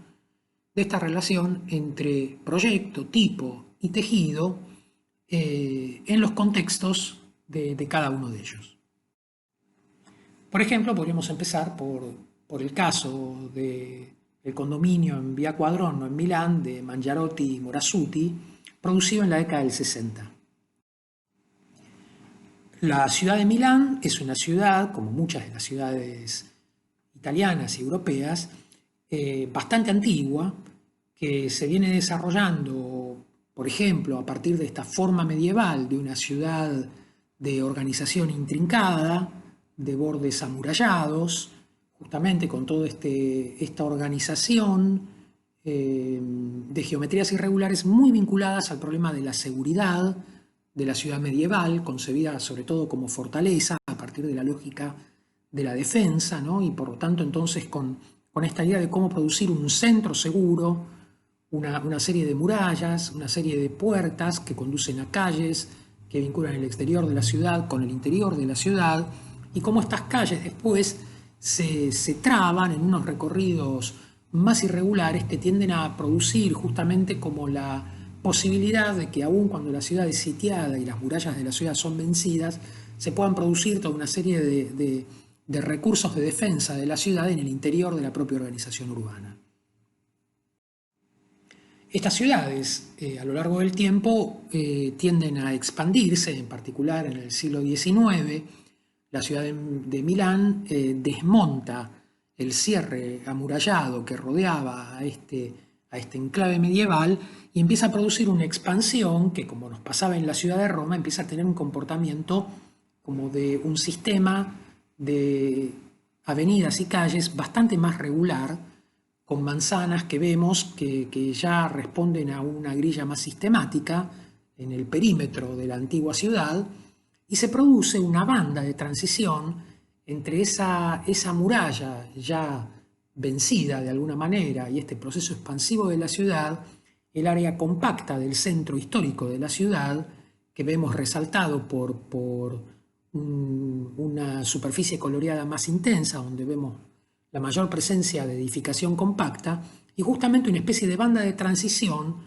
de esta relación entre proyecto, tipo y tejido en los contextos de cada uno de ellos. Por ejemplo, podríamos empezar por el caso del condominio en Via Quadronno, en Milán, de Mangiarotti y Morasuti, producido en la década del 60. La ciudad de Milán es una ciudad, como muchas de las ciudades italianas y europeas, bastante antigua, que se viene desarrollando, por ejemplo, a partir de esta forma medieval de una ciudad de organización intrincada, de bordes amurallados, justamente con toda esta organización de geometrías irregulares muy vinculadas al problema de la seguridad de la ciudad medieval, concebida sobre todo como fortaleza a partir de la lógica de la defensa, ¿no? Y por lo tanto entonces con esta idea de cómo producir un centro seguro, una serie de murallas, una serie de puertas que conducen a calles, que vinculan el exterior de la ciudad con el interior de la ciudad, y cómo estas calles después se traban en unos recorridos más irregulares que tienden a producir justamente como la posibilidad de que aun cuando la ciudad es sitiada y las murallas de la ciudad son vencidas, se puedan producir toda una serie de recursos de defensa de la ciudad en el interior de la propia organización urbana. Estas ciudades, a lo largo del tiempo, tienden a expandirse, en particular en el siglo XIX. La ciudad de Milán desmonta el cierre amurallado que rodeaba a este enclave medieval y empieza a producir una expansión que, como nos pasaba en la ciudad de Roma, empieza a tener un comportamiento como de un sistema de avenidas y calles bastante más regular, con manzanas que vemos que ya responden a una grilla más sistemática en el perímetro de la antigua ciudad, y se produce una banda de transición entre esa muralla ya vencida de alguna manera y este proceso expansivo de la ciudad, el área compacta del centro histórico de la ciudad, que vemos resaltado por una superficie coloreada más intensa, donde vemos la mayor presencia de edificación compacta, y justamente una especie de banda de transición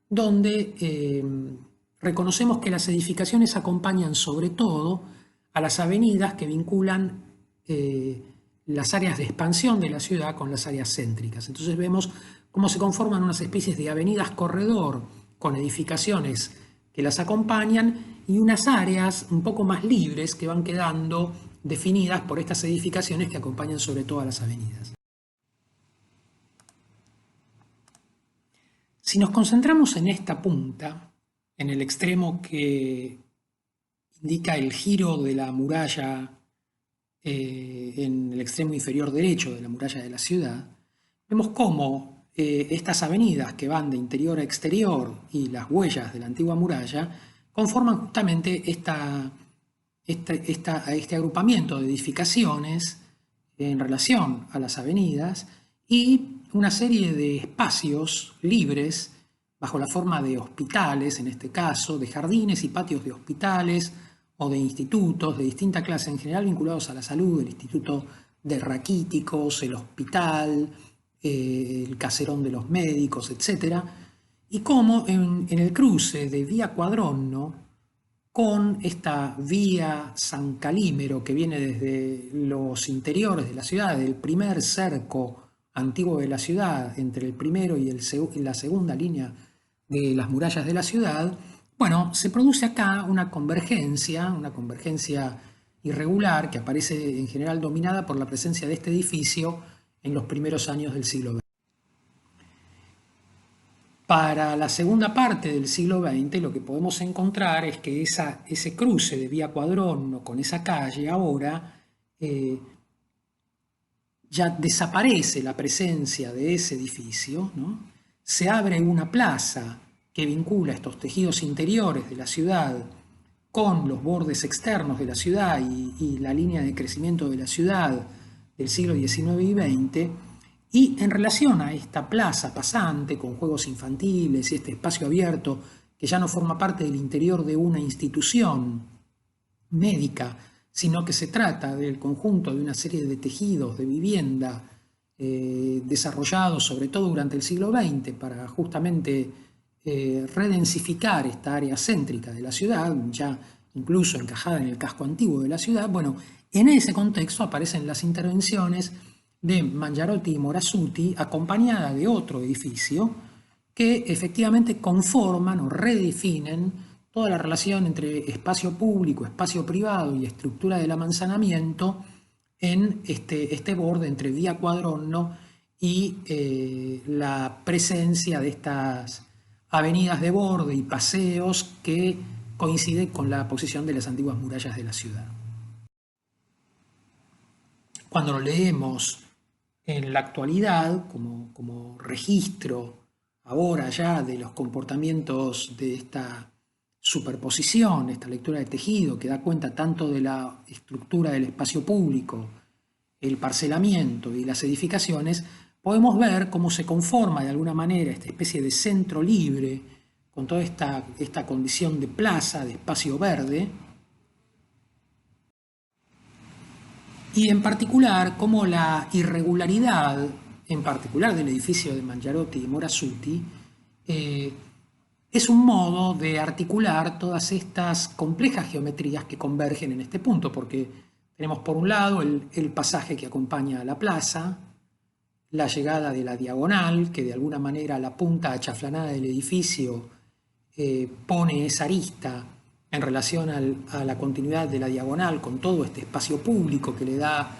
donde reconocemos que las edificaciones acompañan sobre todo a las avenidas que vinculan las áreas de expansión de la ciudad con las áreas céntricas. Entonces vemos cómo se conforman unas especies de avenidas corredor con edificaciones que las acompañan y unas áreas un poco más libres que van quedando definidas por estas edificaciones que acompañan sobre todas las avenidas. Si nos concentramos en esta punta, en el extremo que indica el giro de la muralla en el extremo inferior derecho de la muralla de la ciudad, vemos cómo estas avenidas que van de interior a exterior y las huellas de la antigua muralla conforman justamente este agrupamiento de edificaciones en relación a las avenidas y una serie de espacios libres bajo la forma de hospitales, en este caso, de jardines y patios de hospitales o de institutos de distinta clase, en general vinculados a la salud, el Instituto de Raquíticos, el hospital, el caserón de los médicos, etc. Y cómo en el cruce de Vía Quadronno con esta vía San Calímero que viene desde los interiores de la ciudad, del primer cerco antiguo de la ciudad, entre el primero y la segunda línea de las murallas de la ciudad, bueno, se produce acá una convergencia irregular que aparece en general dominada por la presencia de este edificio en los primeros años del siglo XX. Para la segunda parte del siglo XX lo que podemos encontrar es que ese cruce de Vía Quadronno con esa calle ahora ya desaparece la presencia de ese edificio, ¿no? Se abre una plaza que vincula estos tejidos interiores de la ciudad con los bordes externos de la ciudad y la línea de crecimiento de la ciudad del siglo XIX y XX, Y en relación a esta plaza pasante con juegos infantiles y este espacio abierto que ya no forma parte del interior de una institución médica, sino que se trata del conjunto de una serie de tejidos de vivienda desarrollados sobre todo durante el siglo XX para justamente redensificar esta área céntrica de la ciudad, ya incluso encajada en el casco antiguo de la ciudad. Bueno, en ese contexto aparecen las intervenciones de Mangiarotti y Morasuti, acompañada de otro edificio, que efectivamente conforman o redefinen toda la relación entre espacio público, espacio privado y estructura del amanzanamiento en este borde entre Vía Quadronno y la presencia de estas avenidas de borde y paseos que coinciden con la posición de las antiguas murallas de la ciudad. Cuando lo leemos en la actualidad, como registro ahora ya de los comportamientos de esta superposición, esta lectura de tejido que da cuenta tanto de la estructura del espacio público, el parcelamiento y las edificaciones, podemos ver cómo se conforma de alguna manera esta especie de centro libre con toda esta condición de plaza, de espacio verde, y en particular cómo la irregularidad, en particular del edificio de Mangiarotti y Morasuti, es un modo de articular todas estas complejas geometrías que convergen en este punto, porque tenemos por un lado el pasaje que acompaña a la plaza, la llegada de la diagonal, que de alguna manera la punta achaflanada del edificio pone esa arista en relación a la continuidad de la diagonal con todo este espacio público que le da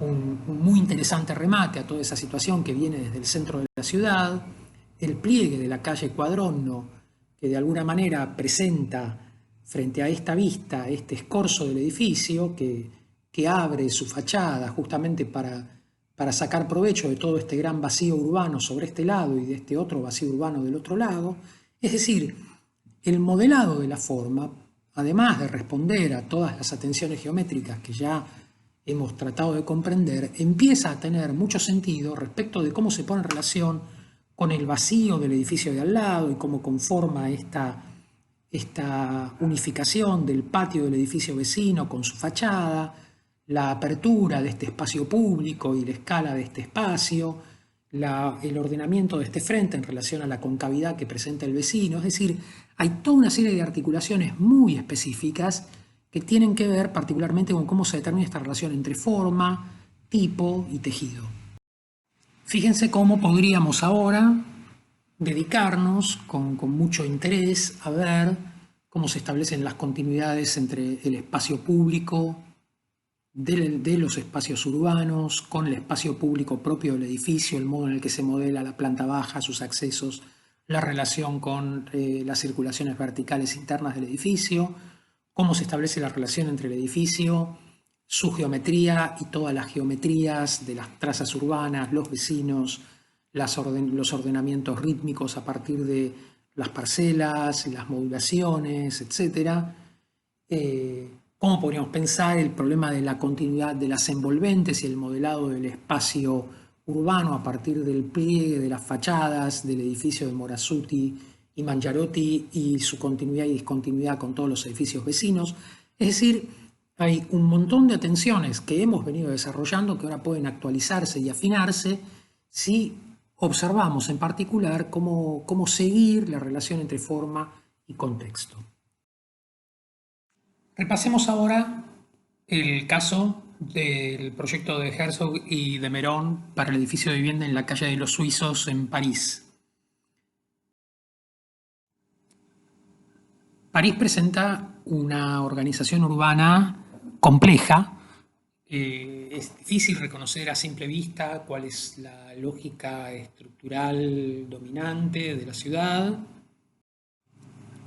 un muy interesante remate a toda esa situación que viene desde el centro de la ciudad, el pliegue de la calle Quadronno, que de alguna manera presenta frente a esta vista este escorzo del edificio que abre su fachada justamente para sacar provecho de todo este gran vacío urbano sobre este lado y de este otro vacío urbano del otro lado. Es decir, el modelado de la forma, además de responder a todas las atenciones geométricas que ya hemos tratado de comprender, empieza a tener mucho sentido respecto de cómo se pone en relación con el vacío del edificio de al lado y cómo conforma esta unificación del patio del edificio vecino con su fachada, la apertura de este espacio público y la escala de este espacio, el ordenamiento de este frente en relación a la concavidad que presenta el vecino. Es decir, hay toda una serie de articulaciones muy específicas que tienen que ver particularmente con cómo se determina esta relación entre forma, tipo y tejido. Fíjense cómo podríamos ahora dedicarnos con mucho interés a ver cómo se establecen las continuidades entre el espacio público de los espacios urbanos, con el espacio público propio del edificio, el modo en el que se modela la planta baja, sus accesos, la relación con las circulaciones verticales internas del edificio, cómo se establece la relación entre el edificio, su geometría y todas las geometrías de las trazas urbanas, los vecinos, los ordenamientos rítmicos a partir de las parcelas, las modulaciones, etc. ¿Cómo podríamos pensar el problema de la continuidad de las envolventes y el modelado del espacio urbano a partir del pliegue de las fachadas del edificio de Morasuti y Mangiarotti y su continuidad y discontinuidad con todos los edificios vecinos? Es decir, hay un montón de atenciones que hemos venido desarrollando que ahora pueden actualizarse y afinarse si observamos en particular cómo seguir la relación entre forma y contexto. Repasemos ahora el caso del proyecto de Herzog y de Merón para el edificio de vivienda en la calle de los Suizos en París. París presenta una organización urbana compleja. Es difícil reconocer a simple vista cuál es la lógica estructural dominante de la ciudad,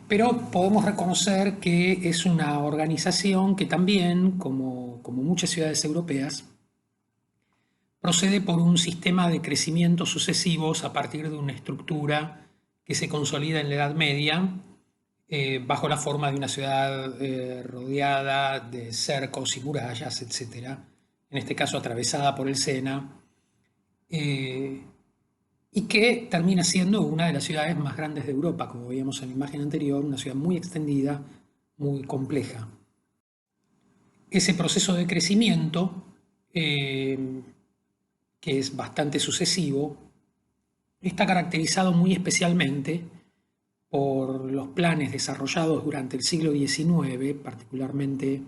pero podemos reconocer que es una organización que también, como muchas ciudades europeas, procede por un sistema de crecimientos sucesivos a partir de una estructura que se consolida en la Edad Media bajo la forma de una ciudad rodeada de cercos y murallas, etc. En este caso atravesada por el Sena, y que termina siendo una de las ciudades más grandes de Europa, como veíamos en la imagen anterior, una ciudad muy extendida, muy compleja. Ese proceso de crecimiento, que es bastante sucesivo, está caracterizado muy especialmente por los planes desarrollados durante el siglo XIX, particularmente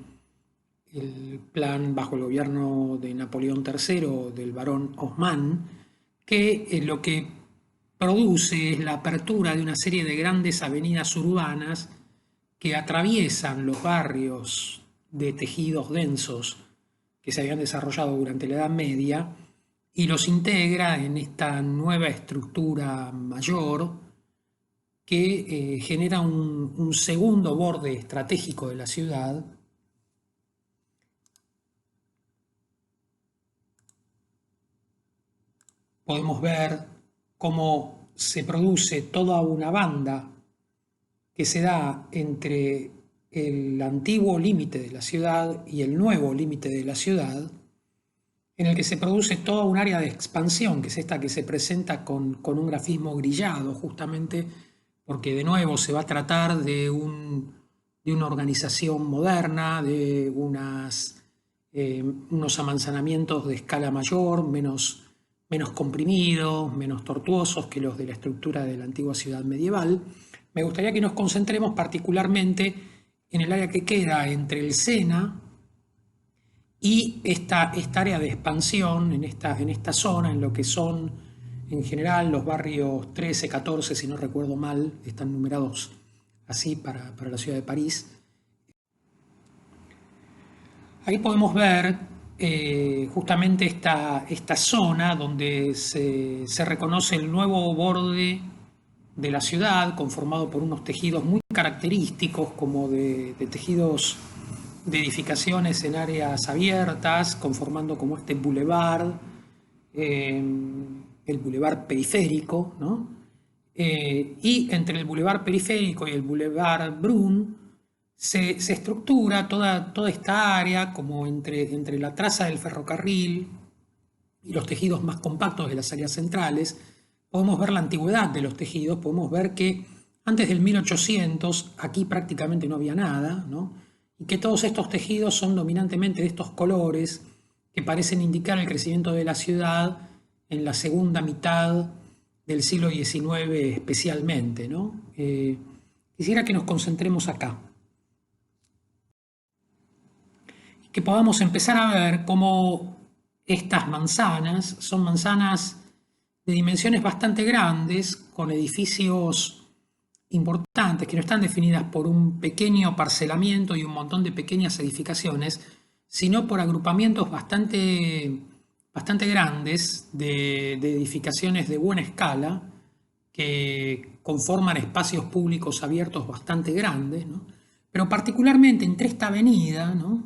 el plan bajo el gobierno de Napoleón III, del barón Haussmann, que lo que produce es la apertura de una serie de grandes avenidas urbanas que atraviesan los barrios de tejidos densos que se habían desarrollado durante la Edad Media y los integra en esta nueva estructura mayor que genera un segundo borde estratégico de la ciudad. Podemos ver cómo se produce toda una banda que se da entre el antiguo límite de la ciudad y el nuevo límite de la ciudad, en el que se produce toda un área de expansión, que es esta que se presenta con un grafismo grillado, justamente porque de nuevo se va a tratar de una organización moderna, de unos amanzanamientos de escala mayor, menos comprimidos, menos tortuosos que los de la estructura de la antigua ciudad medieval. Me gustaría que nos concentremos particularmente en el área que queda entre el Sena y esta área de expansión, en esta zona, en lo que son en general los barrios 13, 14, si no recuerdo mal, están numerados así para la ciudad de París. Ahí podemos ver justamente esta zona donde se reconoce el nuevo borde de la ciudad, conformado por unos tejidos muy característicos, como de tejidos de edificaciones en áreas abiertas, conformando como este boulevard, el boulevard periférico, ¿no? Y entre el boulevard periférico y el boulevard Brun se estructura toda esta área como entre la traza del ferrocarril y los tejidos más compactos de las áreas centrales. Podemos ver la antigüedad de los tejidos, podemos ver que antes del 1800 aquí prácticamente no había nada, ¿no? Y que todos estos tejidos son dominantemente de estos colores que parecen indicar el crecimiento de la ciudad en la segunda mitad del siglo XIX especialmente, ¿no? Quisiera que nos concentremos acá, que podamos empezar a ver cómo estas manzanas son manzanas de dimensiones bastante grandes, con edificios importantes que no están definidas por un pequeño parcelamiento y un montón de pequeñas edificaciones, sino por agrupamientos bastante grandes de edificaciones de buena escala que conforman espacios públicos abiertos bastante grandes, ¿no? Pero particularmente entre esta avenida, ¿no?,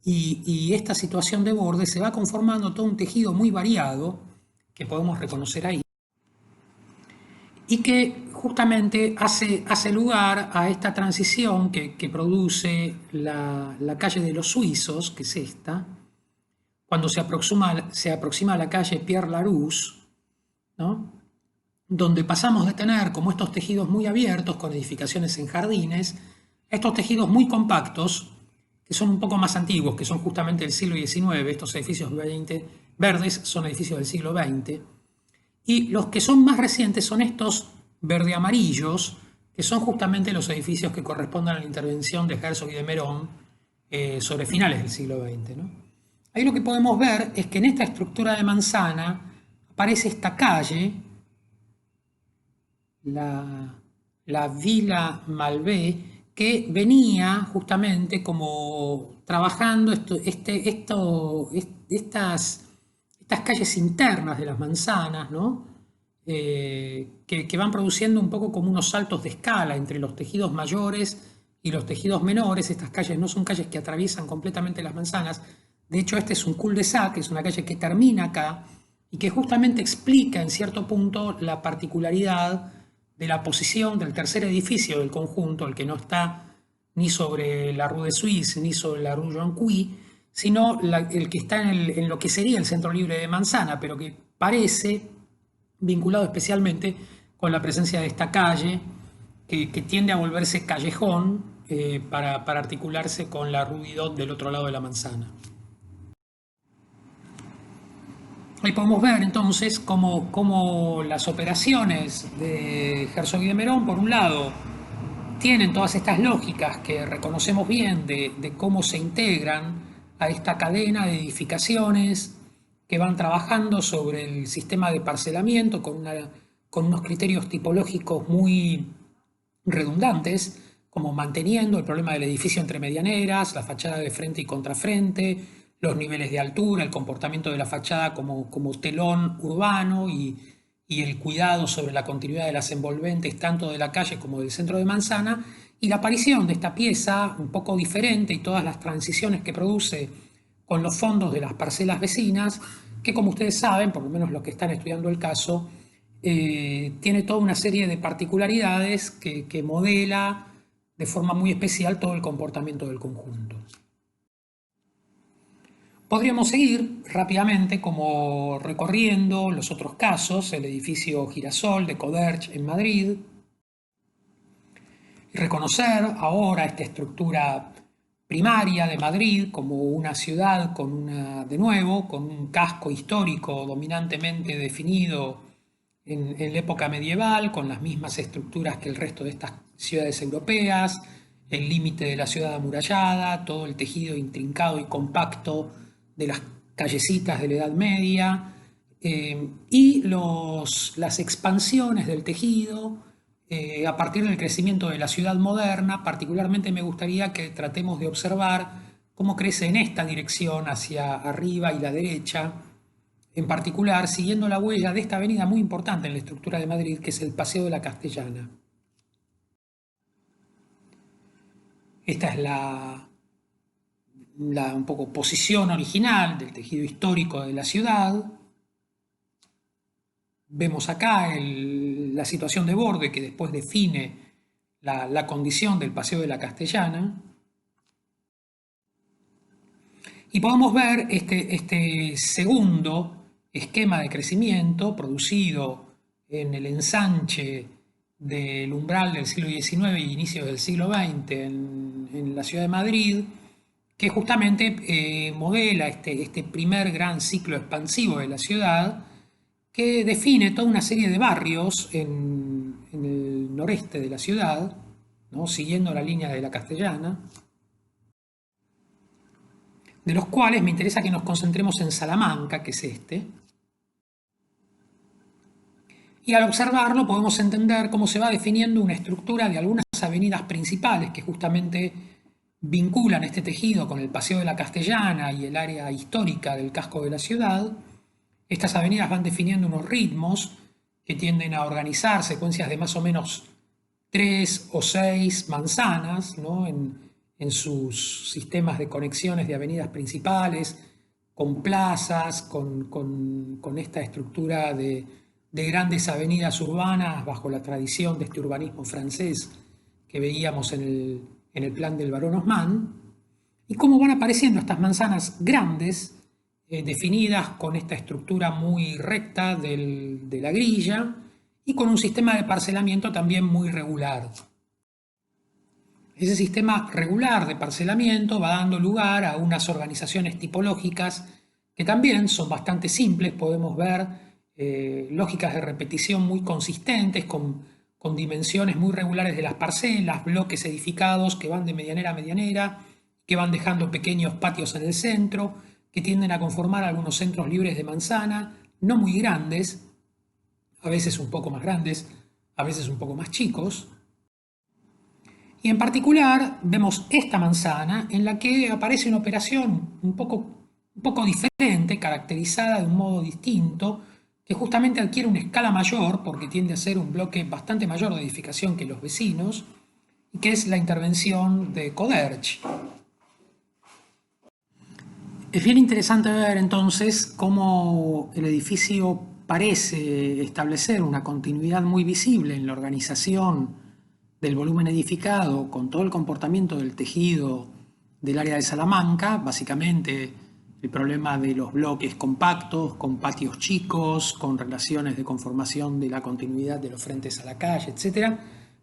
y esta situación de borde se va conformando todo un tejido muy variado que podemos reconocer ahí y que justamente hace lugar a esta transición que produce la calle de los Suizos, que es esta, cuando se aproxima a la calle Pierre Larousse, ¿no?, donde pasamos de tener como estos tejidos muy abiertos con edificaciones en jardines, a estos tejidos muy compactos, que son un poco más antiguos, que son justamente del siglo XIX, estos edificios verdes son edificios del siglo XX, y los que son más recientes son estos verde-amarillos, que son justamente los edificios que corresponden a la intervención de Herzog y de Merón sobre finales del siglo XX, ¿no? Ahí lo que podemos ver es que en esta estructura de manzana aparece esta calle, la Villa Malvé, que venía justamente como trabajando estas calles internas de las manzanas, ¿no?, que van produciendo un poco como unos saltos de escala entre los tejidos mayores y los tejidos menores. Estas calles no son calles que atraviesan completamente las manzanas. De hecho, este es un cul-de-sac, es una calle que termina acá y que justamente explica en cierto punto la particularidad de la posición del tercer edificio del conjunto, el que no está ni sobre la Rue de Suisse ni sobre la Rue Jonquille, sino el que está en lo que sería el centro libre de Manzana, pero que parece vinculado especialmente con la presencia de esta calle, que tiende a volverse callejón para articularse con la Rue Didot del otro lado de la manzana. Ahí podemos ver entonces cómo las operaciones de Herzog y de Merón, por un lado, tienen todas estas lógicas que reconocemos bien de cómo se integran a esta cadena de edificaciones que van trabajando sobre el sistema de parcelamiento con unos criterios tipológicos muy redundantes, como manteniendo el problema del edificio entre medianeras, la fachada de frente y contrafrente, los niveles de altura, el comportamiento de la fachada como telón urbano y el cuidado sobre la continuidad de las envolventes tanto de la calle como del centro de manzana, y la aparición de esta pieza un poco diferente y todas las transiciones que produce con los fondos de las parcelas vecinas, que como ustedes saben, por lo menos los que están estudiando el caso, tiene toda una serie de particularidades que modela de forma muy especial todo el comportamiento del conjunto. Podríamos seguir rápidamente como recorriendo los otros casos, el edificio Girasol de Coderch en Madrid, y reconocer ahora esta estructura primaria de Madrid como una ciudad de nuevo, con un casco histórico dominantemente definido en la época medieval, con las mismas estructuras que el resto de estas ciudades europeas, el límite de la ciudad amurallada, todo el tejido intrincado y compacto de las callecitas de la Edad Media, y las expansiones del tejido a partir del crecimiento de la ciudad moderna. Particularmente me gustaría que tratemos de observar cómo crece en esta dirección hacia arriba y la derecha, en particular siguiendo la huella de esta avenida muy importante en la estructura de Madrid, que es el Paseo de la Castellana. Esta es la un poco posición original del tejido histórico de la ciudad. Vemos acá la situación de borde que después define la condición del Paseo de la Castellana. Y podemos ver este segundo esquema de crecimiento producido en el ensanche del umbral del siglo XIX y inicios del siglo XX en la ciudad de Madrid, que justamente modela este primer gran ciclo expansivo de la ciudad, que define toda una serie de barrios en el noreste de la ciudad, ¿no?, siguiendo la línea de la Castellana, de los cuales me interesa que nos concentremos en Salamanca, que es este. Y al observarlo podemos entender cómo se va definiendo una estructura de algunas avenidas principales que justamente vinculan este tejido con el Paseo de la Castellana y el área histórica del casco de la ciudad. Estas avenidas van definiendo unos ritmos que tienden a organizar secuencias de más o menos 3 o 6 manzanas, ¿no?, en sus sistemas de conexiones de avenidas principales, con plazas, con esta estructura de grandes avenidas urbanas bajo la tradición de este urbanismo francés que veíamos en el plan del barón Haussmann, y cómo van apareciendo estas manzanas grandes, definidas con esta estructura muy recta de la grilla y con un sistema de parcelamiento también muy regular. Ese sistema regular de parcelamiento va dando lugar a unas organizaciones tipológicas que también son bastante simples. Podemos ver lógicas de repetición muy consistentes, con dimensiones muy regulares de las parcelas, bloques edificados que van de medianera a medianera, que van dejando pequeños patios en el centro, que tienden a conformar algunos centros libres de manzana, no muy grandes, a veces un poco más grandes, a veces un poco más chicos. Y en particular vemos esta manzana en la que aparece una operación un poco diferente, caracterizada de un modo distinto, que justamente adquiere una escala mayor porque tiende a ser un bloque bastante mayor de edificación que los vecinos, y que es la intervención de Coderch. Es bien interesante ver entonces cómo el edificio parece establecer una continuidad muy visible en la organización del volumen edificado con todo el comportamiento del tejido del área de Salamanca, básicamente el problema de los bloques compactos, con patios chicos, con relaciones de conformación de la continuidad de los frentes a la calle, etc.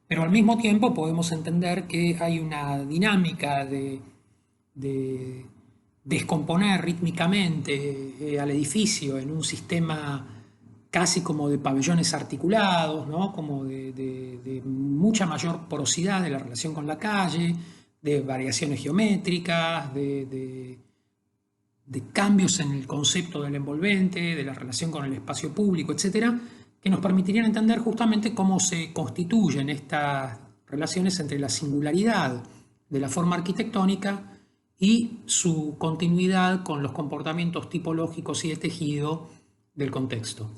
Pero al mismo tiempo podemos entender que hay una dinámica de descomponer rítmicamente al edificio en un sistema casi como de pabellones articulados, ¿no? Como de mucha mayor porosidad de la relación con la calle, de variaciones geométricas, de cambios en el concepto del envolvente, de la relación con el espacio público, etcétera, que nos permitirían entender justamente cómo se constituyen estas relaciones entre la singularidad de la forma arquitectónica y su continuidad con los comportamientos tipológicos y de tejido del contexto.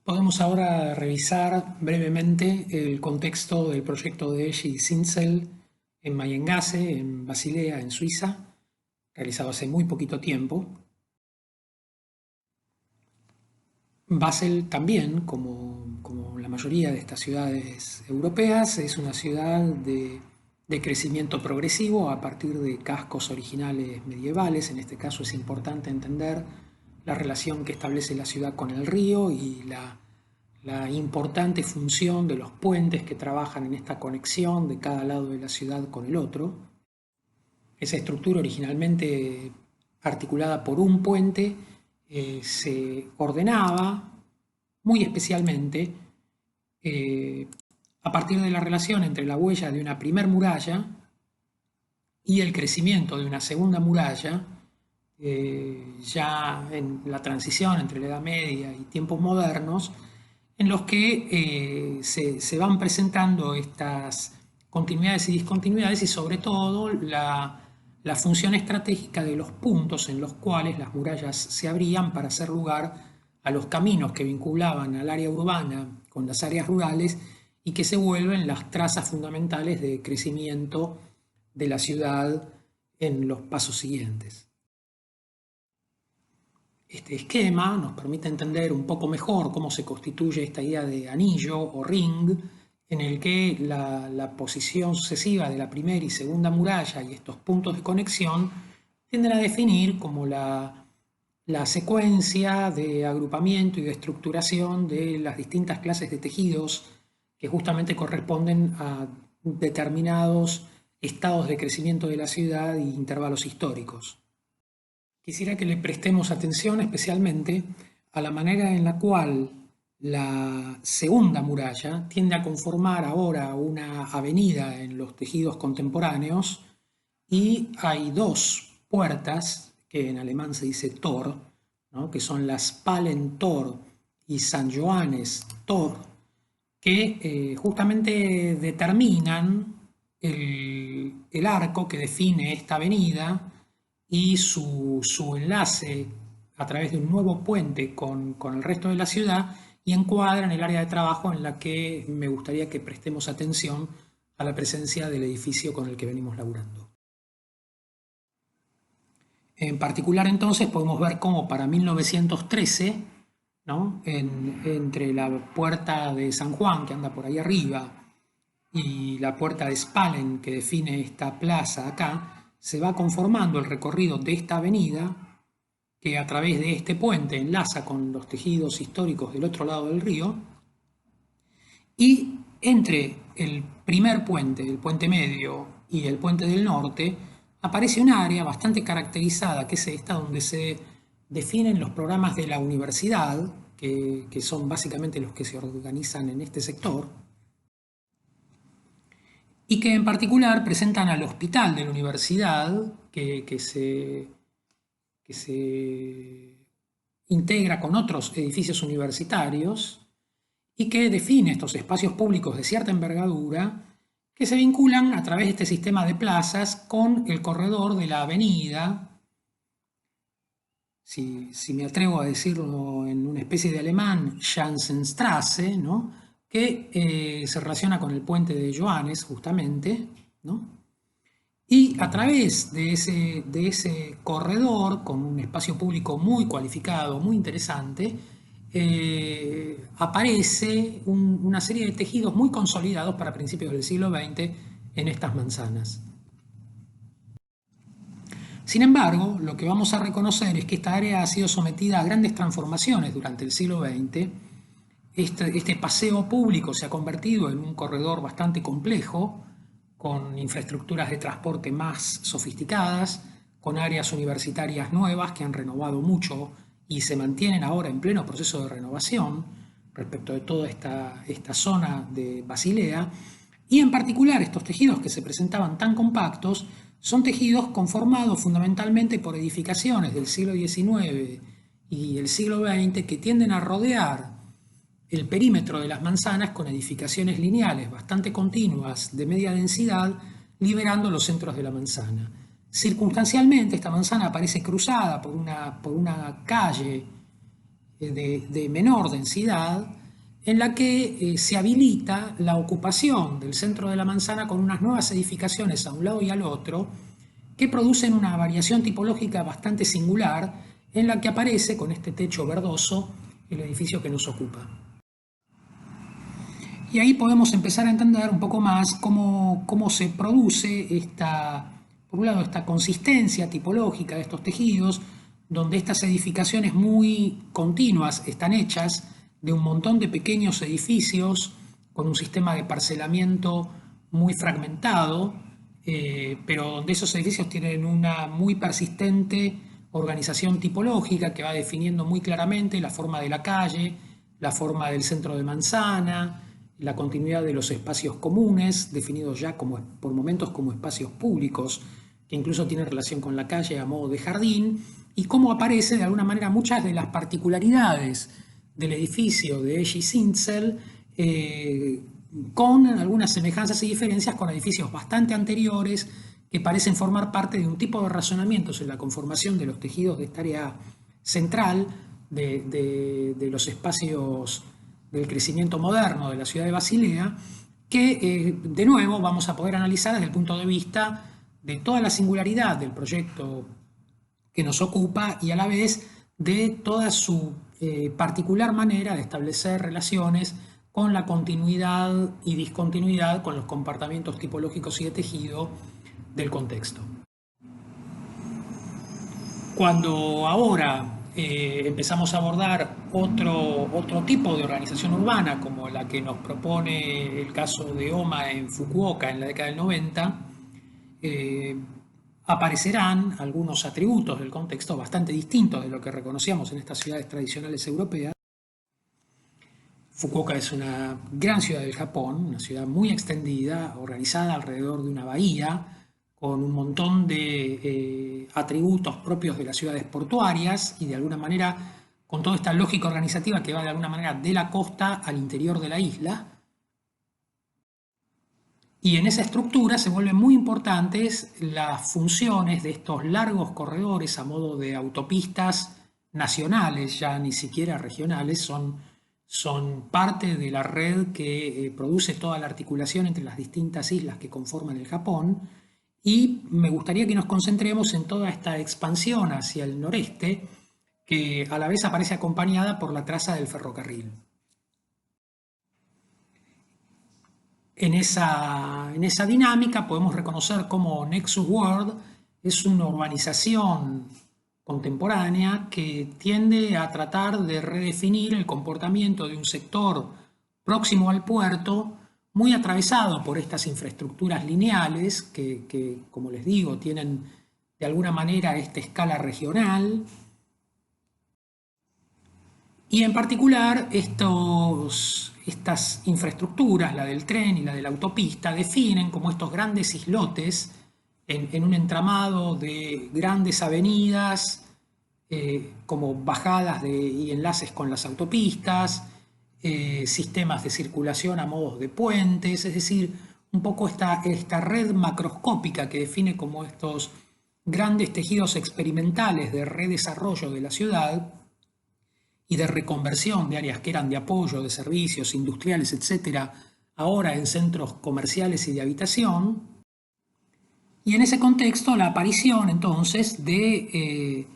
Podemos ahora revisar brevemente el contexto del proyecto de Esch y Zinsel en Mayengase, en Basilea, en Suiza, realizado hace muy poquito tiempo. Basel también, como la mayoría de estas ciudades europeas, es una ciudad de crecimiento progresivo a partir de cascos originales medievales. En este caso es importante entender la relación que establece la ciudad con el río y la importante función de los puentes que trabajan en esta conexión de cada lado de la ciudad con el otro. Esa estructura originalmente articulada por un puente se ordenaba muy especialmente a partir de la relación entre la huella de una primer muralla y el crecimiento de una segunda muralla, ya en la transición entre la Edad Media y tiempos modernos, en los que se van presentando estas continuidades y discontinuidades y sobre todo la función estratégica de los puntos en los cuales las murallas se abrían para hacer lugar a los caminos que vinculaban al área urbana con las áreas rurales y que se vuelven las trazas fundamentales de crecimiento de la ciudad en los pasos siguientes. Este esquema nos permite entender un poco mejor cómo se constituye esta idea de anillo o ring, en el que la posición sucesiva de la primera y segunda muralla y estos puntos de conexión tienden a definir como la secuencia de agrupamiento y de estructuración de las distintas clases de tejidos que justamente corresponden a determinados estados de crecimiento de la ciudad y intervalos históricos. Quisiera que le prestemos atención especialmente a la manera en la cual la segunda muralla tiende a conformar ahora una avenida en los tejidos contemporáneos y hay dos puertas, que en alemán se dice Tor, ¿no? Que son las Pallentor y San Johannes Tor, que justamente determinan el arco que define esta avenida y su enlace a través de un nuevo puente con el resto de la ciudad y encuadran el área de trabajo en la que me gustaría que prestemos atención a la presencia del edificio con el que venimos laburando. En particular, entonces, podemos ver cómo para 1913, ¿no? Entre la puerta de San Juan, que anda por ahí arriba, y la puerta de Spalen, que define esta plaza acá, se va conformando el recorrido de esta avenida, que a través de este puente enlaza con los tejidos históricos del otro lado del río, y entre el primer puente, el puente medio, y el puente del norte, aparece un área bastante caracterizada, que es esta, donde se definen los programas de la universidad, que son básicamente los que se organizan en este sector, y que en particular presentan al hospital de la universidad, que se integra con otros edificios universitarios y que define estos espacios públicos de cierta envergadura que se vinculan a través de este sistema de plazas con el corredor de la avenida, si me atrevo a decirlo en una especie de alemán, Schanzenstraße, ¿no? Que se relaciona con el puente de Johannes, justamente, ¿no? Y a través de ese corredor, con un espacio público muy cualificado, muy interesante, aparece una serie de tejidos muy consolidados para principios del siglo XX en estas manzanas. Sin embargo, lo que vamos a reconocer es que esta área ha sido sometida a grandes transformaciones durante el siglo XX. Este paseo público se ha convertido en un corredor bastante complejo, con infraestructuras de transporte más sofisticadas, con áreas universitarias nuevas que han renovado mucho y se mantienen ahora en pleno proceso de renovación respecto de toda esta zona de Basilea. Y en particular estos tejidos que se presentaban tan compactos son tejidos conformados fundamentalmente por edificaciones del siglo XIX y el siglo XX que tienden a rodear el perímetro de las manzanas con edificaciones lineales bastante continuas de media densidad, liberando los centros de la manzana. Circunstancialmente, esta manzana aparece cruzada por una calle de menor densidad, en la que se habilita la ocupación del centro de la manzana con unas nuevas edificaciones a un lado y al otro, que producen una variación tipológica bastante singular, en la que aparece, con este techo verdoso, el edificio que nos ocupa. Y ahí podemos empezar a entender un poco más cómo se produce por un lado, esta consistencia tipológica de estos tejidos, donde estas edificaciones muy continuas están hechas de un montón de pequeños edificios con un sistema de parcelamiento muy fragmentado, pero donde esos edificios tienen una muy persistente organización tipológica que va definiendo muy claramente la forma de la calle, la forma del centro de manzana, la continuidad de los espacios comunes, definidos ya por momentos como espacios públicos, que incluso tienen relación con la calle a modo de jardín, y cómo aparece de alguna manera muchas de las particularidades del edificio de Esch y Zinsel, con algunas semejanzas y diferencias con edificios bastante anteriores que parecen formar parte de un tipo de razonamientos en la conformación de los tejidos de esta área central de los espacios del crecimiento moderno de la ciudad de Basilea, que de nuevo vamos a poder analizar desde el punto de vista de toda la singularidad del proyecto que nos ocupa y a la vez de toda su particular manera de establecer relaciones con la continuidad y discontinuidad con los comportamientos tipológicos y de tejido del contexto. Cuando ahora empezamos a abordar otro tipo de organización urbana, como la que nos propone el caso de Oma en Fukuoka en la década del 90, aparecerán algunos atributos del contexto bastante distintos de lo que reconocíamos en estas ciudades tradicionales europeas. Fukuoka es una gran ciudad del Japón, una ciudad muy extendida, organizada alrededor de una bahía, con un montón de atributos propios de las ciudades portuarias y de alguna manera con toda esta lógica organizativa que va de alguna manera de la costa al interior de la isla. Y en esa estructura se vuelven muy importantes las funciones de estos largos corredores a modo de autopistas nacionales, ya ni siquiera regionales, son parte de la red que produce toda la articulación entre las distintas islas que conforman el Japón. Y me gustaría que nos concentremos en toda esta expansión hacia el noreste, que a la vez aparece acompañada por la traza del ferrocarril. En esa dinámica podemos reconocer cómo Nexus World es una urbanización contemporánea que tiende a tratar de redefinir el comportamiento de un sector próximo al puerto, muy atravesado por estas infraestructuras lineales que, como les digo, tienen de alguna manera esta escala regional. Y en particular estas infraestructuras, la del tren y la de la autopista, definen como estos grandes islotes en un entramado de grandes avenidas, como bajadas y enlaces con las autopistas, sistemas de circulación a modos de puentes, es decir, un poco esta red macroscópica que define como estos grandes tejidos experimentales de redesarrollo de la ciudad y de reconversión de áreas que eran de apoyo, de servicios industriales, etcétera, ahora en centros comerciales y de habitación. Y en ese contexto la aparición entonces de,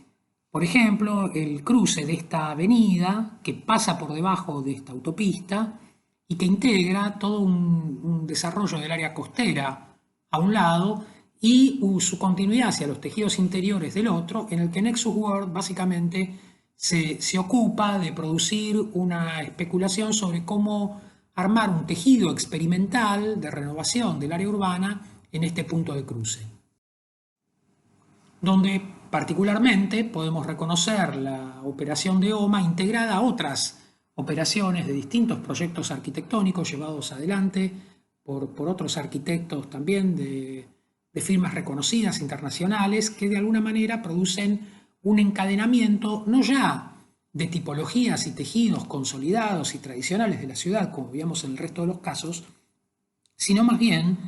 por ejemplo, el cruce de esta avenida que pasa por debajo de esta autopista y que integra todo un desarrollo del área costera a un lado y su continuidad hacia los tejidos interiores del otro, en el que Nexus World básicamente se ocupa de producir una especulación sobre cómo armar un tejido experimental de renovación del área urbana en este punto de cruce, donde particularmente podemos reconocer la operación de OMA integrada a otras operaciones de distintos proyectos arquitectónicos llevados adelante por otros arquitectos también de firmas reconocidas internacionales que de alguna manera producen un encadenamiento no ya de tipologías y tejidos consolidados y tradicionales de la ciudad, como veíamos en el resto de los casos, sino más bien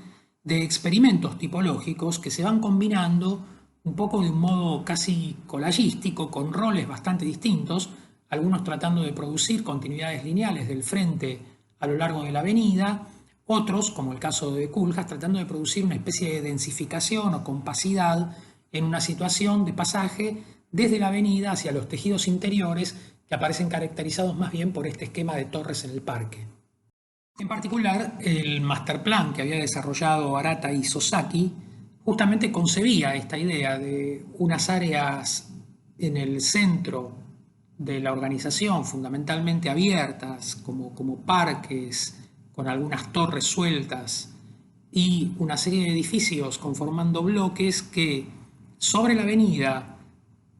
de experimentos tipológicos que se van combinando un poco de un modo casi collagístico, con roles bastante distintos, algunos tratando de producir continuidades lineales del frente a lo largo de la avenida, otros, como el caso de Koolhaas, tratando de producir una especie de densificación o compacidad en una situación de pasaje desde la avenida hacia los tejidos interiores que aparecen caracterizados más bien por este esquema de torres en el parque. En particular, el masterplan que había desarrollado Arata y Sosaki justamente concebía esta idea de unas áreas en el centro de la organización, fundamentalmente abiertas, como parques, con algunas torres sueltas, y una serie de edificios conformando bloques que sobre la avenida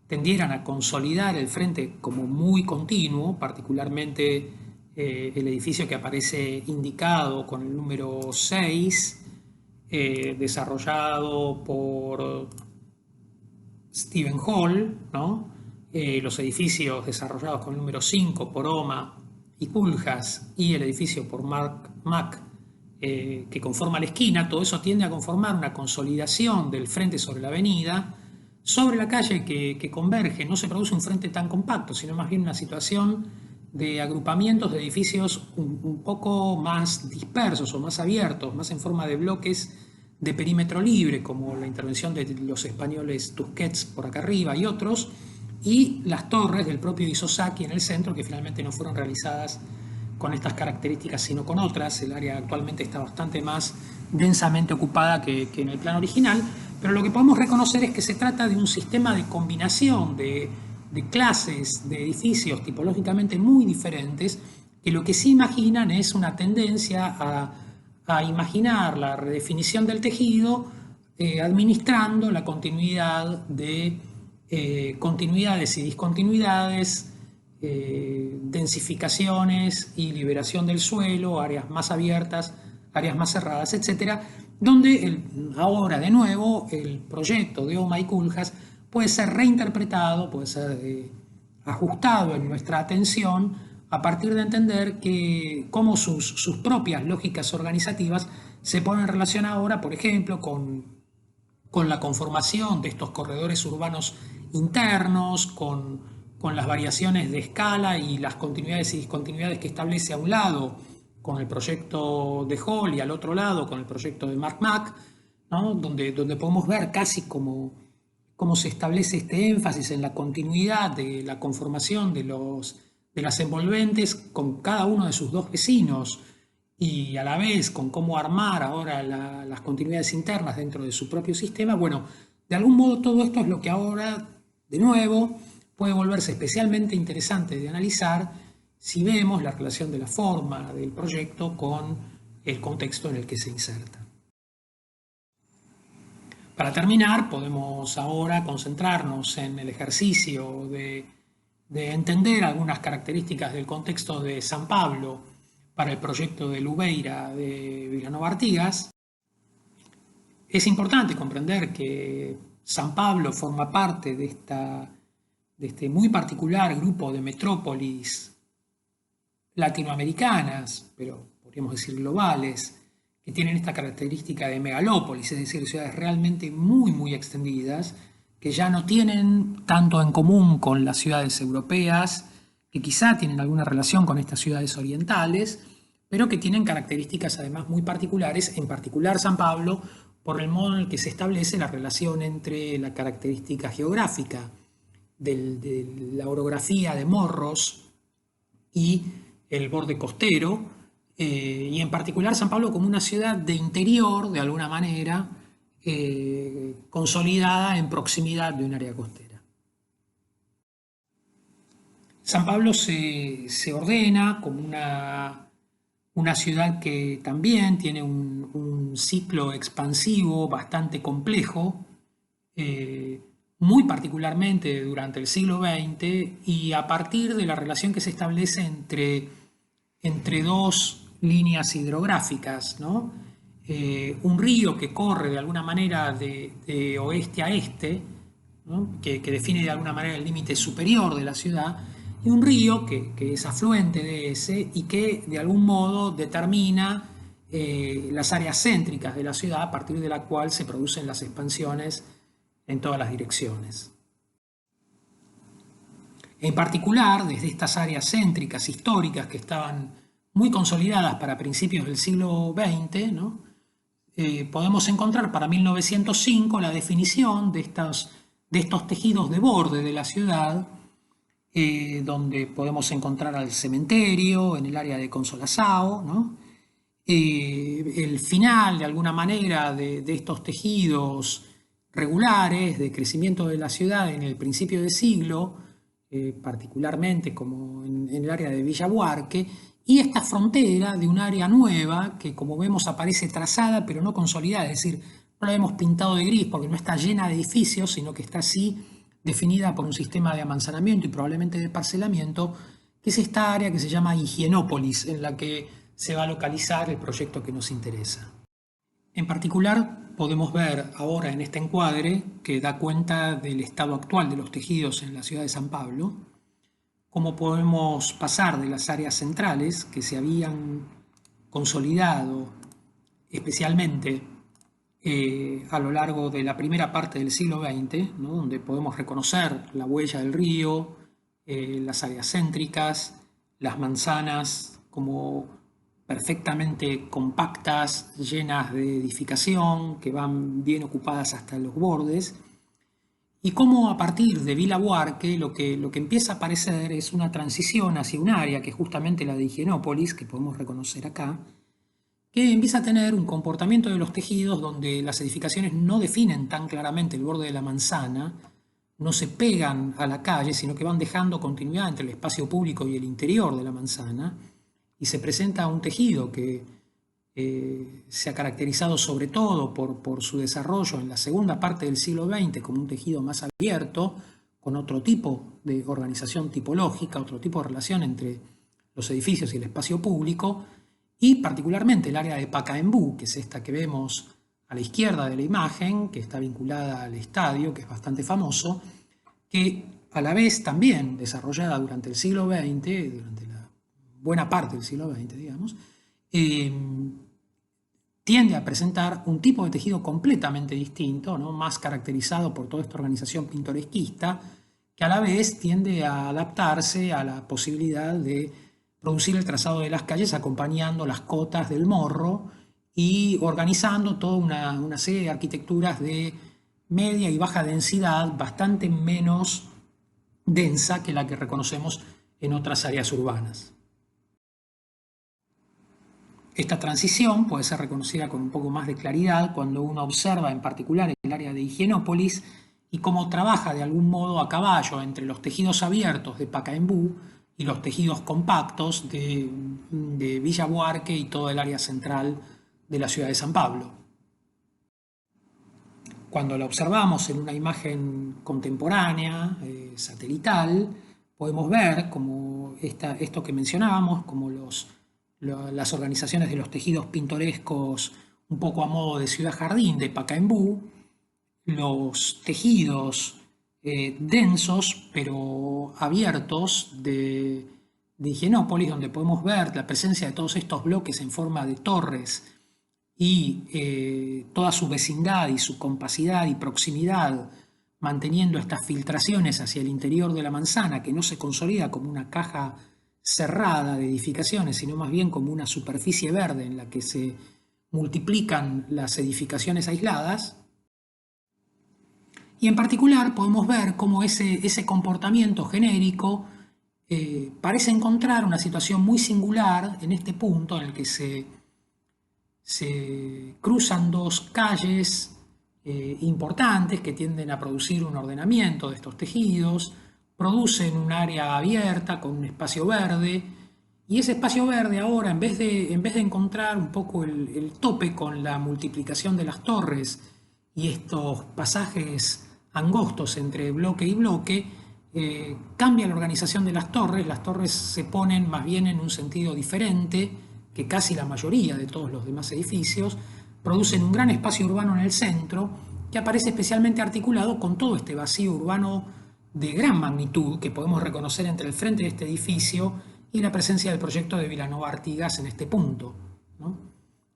tendieran a consolidar el frente como muy continuo, particularmente el edificio que aparece indicado con el número 6, desarrollado por Stephen Hall, ¿no? Los edificios desarrollados con el número 5 por OMA y Koolhaas, y el edificio por Mark Mack, que conforma la esquina. Todo eso tiende a conformar una consolidación del frente sobre la avenida. Sobre la calle que converge no se produce un frente tan compacto, sino más bien una situación de agrupamientos de edificios un poco más dispersos o más abiertos, más en forma de bloques de perímetro libre, como la intervención de los españoles Tusquets por acá arriba y otros, y las torres del propio Isozaki en el centro, que finalmente no fueron realizadas con estas características sino con otras. El área actualmente está bastante más densamente ocupada que en el plan original, pero lo que podemos reconocer es que se trata de un sistema de combinación de clases de edificios tipológicamente muy diferentes, que lo que sí imaginan es una tendencia a imaginar la redefinición del tejido administrando la continuidad de continuidades y discontinuidades, densificaciones y liberación del suelo, áreas más abiertas, áreas más cerradas, etcétera, donde ahora de nuevo el proyecto de OMA y Koolhaas puede ser reinterpretado, puede ser ajustado en nuestra atención a partir de entender que cómo sus propias lógicas organizativas se ponen en relación ahora, por ejemplo, con la conformación de estos corredores urbanos internos, con las variaciones de escala y las continuidades y discontinuidades que establece a un lado con el proyecto de Hall y al otro lado con el proyecto de Mark Mack, ¿no? donde podemos ver casi cómo se establece este énfasis en la continuidad de la conformación de las envolventes con cada uno de sus dos vecinos, y a la vez con cómo armar ahora las continuidades internas dentro de su propio sistema. Bueno, de algún modo todo esto es lo que ahora, de nuevo, puede volverse especialmente interesante de analizar si vemos la relación de la forma del proyecto con el contexto en el que se inserta. Para terminar, podemos ahora concentrarnos en el ejercicio de entender algunas características del contexto de San Pablo para el proyecto de Lubeira de Vilanova Artigas. Es importante comprender que San Pablo forma parte de este muy particular grupo de metrópolis latinoamericanas, pero podríamos decir globales, que tienen esta característica de megalópolis, es decir, ciudades realmente muy extendidas, que ya no tienen tanto en común con las ciudades europeas, que quizá tienen alguna relación con estas ciudades orientales, pero que tienen características además muy particulares, en particular San Pablo, por el modo en el que se establece la relación entre la característica geográfica de la orografía de Morros y el borde costero, y en particular San Pablo como una ciudad de interior, de alguna manera, consolidada en proximidad de un área costera. San Pablo se ordena como una ciudad que también tiene un ciclo expansivo bastante complejo, muy particularmente durante el siglo XX y a partir de la relación que se establece entre dos líneas hidrográficas, ¿no? Un río que corre de alguna manera de oeste a este, ¿no? que define de alguna manera el límite superior de la ciudad, y un río que es afluente de ese y que de algún modo determina las áreas céntricas de la ciudad a partir de la cual se producen las expansiones en todas las direcciones. En particular, desde estas áreas céntricas históricas que estaban muy consolidadas para principios del siglo XX, ¿no? Podemos encontrar para 1905 la definición de estos tejidos de borde de la ciudad, donde podemos encontrar al cementerio en el área de Consolação, ¿no? El final, de alguna manera, de estos tejidos regulares de crecimiento de la ciudad en el principio del siglo, particularmente como en el área de Villa Buarque, y esta frontera de un área nueva que, como vemos, aparece trazada pero no consolidada, es decir, no la hemos pintado de gris porque no está llena de edificios, sino que está así definida por un sistema de amanzanamiento y probablemente de parcelamiento, que es esta área que se llama Higienópolis, en la que se va a localizar el proyecto que nos interesa. En particular, podemos ver ahora en este encuadre, que da cuenta del estado actual de los tejidos en la ciudad de San Pablo, cómo podemos pasar de las áreas centrales que se habían consolidado especialmente a lo largo de la primera parte del siglo XX, ¿no? Donde podemos reconocer la huella del río, las áreas céntricas, las manzanas como perfectamente compactas, llenas de edificación, que van bien ocupadas hasta los bordes, y cómo a partir de Villa Buarque lo que empieza a aparecer es una transición hacia un área que es justamente la de Higienópolis, que podemos reconocer acá, que empieza a tener un comportamiento de los tejidos donde las edificaciones no definen tan claramente el borde de la manzana, no se pegan a la calle, sino que van dejando continuidad entre el espacio público y el interior de la manzana, y se presenta un tejido que se ha caracterizado sobre todo por su desarrollo en la segunda parte del siglo XX como un tejido más abierto, con otro tipo de organización tipológica, otro tipo de relación entre los edificios y el espacio público, y particularmente el área de Pacaembu, que es esta que vemos a la izquierda de la imagen, que está vinculada al estadio, que es bastante famoso, que a la vez también desarrollada durante el siglo XX, durante la buena parte del siglo XX, digamos, tiende a presentar un tipo de tejido completamente distinto, ¿no? Más caracterizado por toda esta organización pintoresquista, que a la vez tiende a adaptarse a la posibilidad de producir el trazado de las calles acompañando las cotas del morro y organizando toda una serie de arquitecturas de media y baja densidad, bastante menos densa que la que reconocemos en otras áreas urbanas. Esta transición puede ser reconocida con un poco más de claridad cuando uno observa en particular el área de Higienópolis y cómo trabaja de algún modo a caballo entre los tejidos abiertos de Pacaembu y los tejidos compactos de Villa Buarque y todo el área central de la ciudad de San Pablo. Cuando la observamos en una imagen contemporánea, satelital, podemos ver como esto que mencionábamos, como las organizaciones de los tejidos pintorescos un poco a modo de ciudad jardín de Pacaembu, los tejidos densos pero abiertos de Higienópolis, donde podemos ver la presencia de todos estos bloques en forma de torres y toda su vecindad y su compacidad y proximidad, manteniendo estas filtraciones hacia el interior de la manzana, que no se consolida como una caja cerrada de edificaciones, sino más bien como una superficie verde en la que se multiplican las edificaciones aisladas. Y en particular podemos ver cómo ese comportamiento genérico parece encontrar una situación muy singular en este punto en el que se cruzan dos calles importantes que tienden a producir un ordenamiento de estos tejidos, producen un área abierta con un espacio verde, y ese espacio verde ahora, en vez de encontrar un poco el tope con la multiplicación de las torres y estos pasajes angostos entre bloque y bloque, cambia la organización de las torres se ponen más bien en un sentido diferente que casi la mayoría de todos los demás edificios, producen un gran espacio urbano en el centro que aparece especialmente articulado con todo este vacío urbano de gran magnitud que podemos reconocer entre el frente de este edificio y la presencia del proyecto de Vilanova Artigas en este punto, ¿no?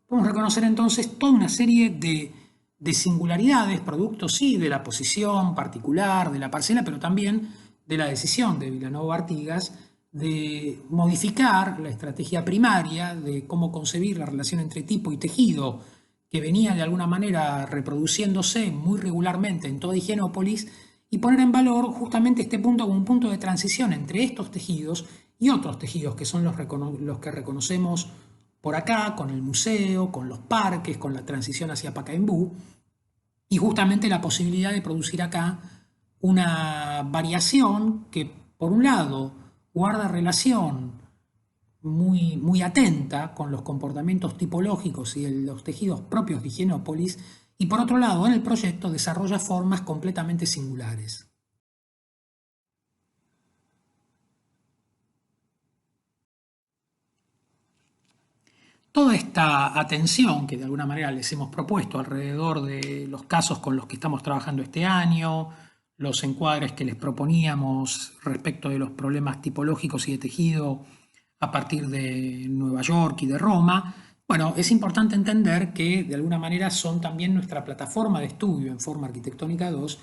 Podemos reconocer entonces toda una serie de singularidades, producto sí de la posición particular de la parcela, pero también de la decisión de Vilanova Artigas de modificar la estrategia primaria de cómo concebir la relación entre tipo y tejido, que venía de alguna manera reproduciéndose muy regularmente en toda Higienópolis, y poner en valor justamente este punto como un punto de transición entre estos tejidos y otros tejidos que son los que reconocemos por acá, con el museo, con los parques, con la transición hacia Pacaembu, y justamente la posibilidad de producir acá una variación que, por un lado, guarda relación muy atenta con los comportamientos tipológicos y los tejidos propios de Higienópolis, y por otro lado, en el proyecto desarrolla formas completamente singulares. Toda esta atención que de alguna manera les hemos propuesto alrededor de los casos con los que estamos trabajando este año, los encuadres que les proponíamos respecto de los problemas tipológicos y de tejido a partir de Nueva York y de Roma, bueno, es importante entender que de alguna manera son también nuestra plataforma de estudio en Forma Arquitectónica 2,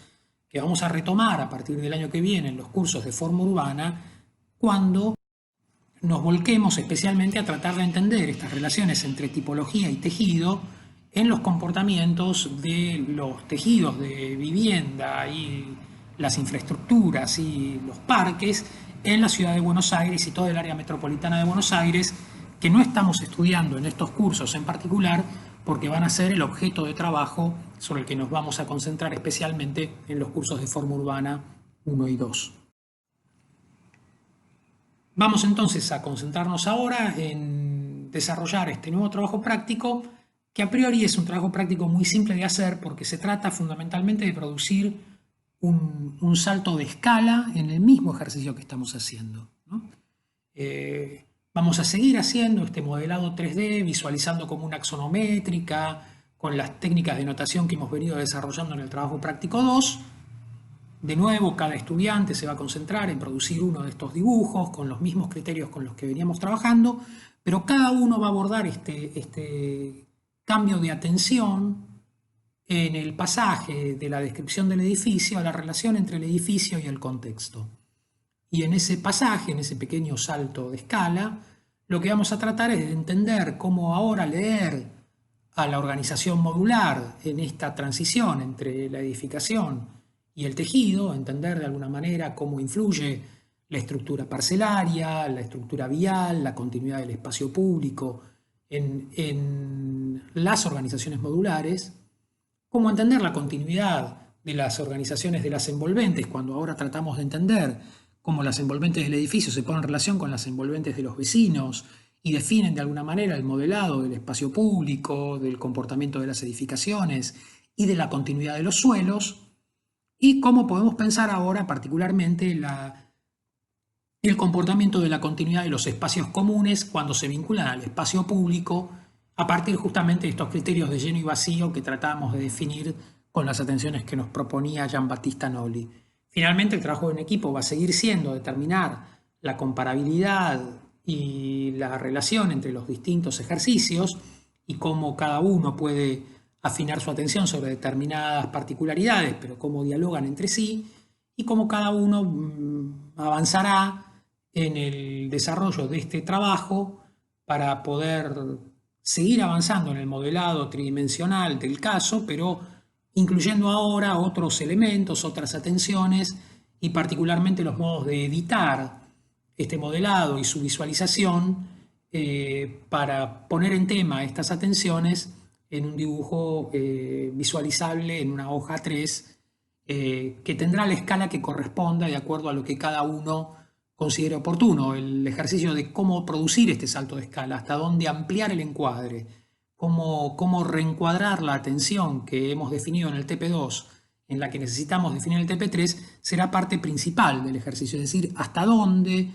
que vamos a retomar a partir del año que viene en los cursos de forma urbana, cuando nos volquemos especialmente a tratar de entender estas relaciones entre tipología y tejido en los comportamientos de los tejidos de vivienda y las infraestructuras y los parques en la ciudad de Buenos Aires y toda el área metropolitana de Buenos Aires, que no estamos estudiando en estos cursos en particular porque van a ser el objeto de trabajo sobre el que nos vamos a concentrar especialmente en los cursos de forma urbana 1 y 2. Vamos entonces a concentrarnos ahora en desarrollar este nuevo trabajo práctico, que a priori es un trabajo práctico muy simple de hacer porque se trata fundamentalmente de producir un salto de escala en el mismo ejercicio que estamos haciendo, ¿no? Vamos a seguir haciendo este modelado 3D, visualizando como una axonométrica, con las técnicas de notación que hemos venido desarrollando en el trabajo práctico 2. De nuevo, cada estudiante se va a concentrar en producir uno de estos dibujos con los mismos criterios con los que veníamos trabajando, pero cada uno va a abordar este cambio de atención en el pasaje de la descripción del edificio a la relación entre el edificio y el contexto. Y en ese pasaje, en ese pequeño salto de escala, lo que vamos a tratar es de entender cómo ahora leer a la organización modular en esta transición entre la edificación y el tejido, entender de alguna manera cómo influye la estructura parcelaria, la estructura vial, la continuidad del espacio público en las organizaciones modulares, cómo entender la continuidad de las organizaciones de las envolventes, cuando ahora tratamos de entender cómo las envolventes del edificio se ponen en relación con las envolventes de los vecinos y definen de alguna manera el modelado del espacio público, del comportamiento de las edificaciones y de la continuidad de los suelos, y cómo podemos pensar ahora particularmente el comportamiento de la continuidad de los espacios comunes cuando se vinculan al espacio público a partir justamente de estos criterios de lleno y vacío que tratamos de definir con las atenciones que nos proponía Giambattista Noli. Finalmente, el trabajo en equipo va a seguir siendo determinar la comparabilidad y la relación entre los distintos ejercicios y cómo cada uno puede afinar su atención sobre determinadas particularidades, pero cómo dialogan entre sí, y cómo cada uno avanzará en el desarrollo de este trabajo para poder seguir avanzando en el modelado tridimensional del caso, pero incluyendo ahora otros elementos, otras atenciones, y particularmente los modos de editar este modelado y su visualización para poner en tema estas atenciones en un dibujo visualizable en una hoja 3 que tendrá la escala que corresponda de acuerdo a lo que cada uno considere oportuno. El ejercicio de cómo producir este salto de escala, hasta dónde ampliar el encuadre, cómo reencuadrar la atención que hemos definido en el TP2 en la que necesitamos definir el TP3 será parte principal del ejercicio, es decir, hasta dónde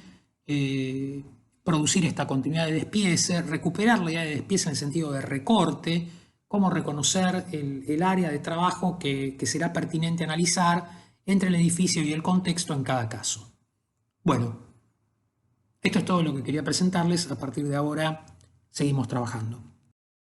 producir esta continuidad de despiece, recuperar la idea de despiece en el sentido de recorte, cómo reconocer el área de trabajo que será pertinente analizar entre el edificio y el contexto en cada caso. Bueno, esto es todo lo que quería presentarles. A partir de ahora seguimos trabajando.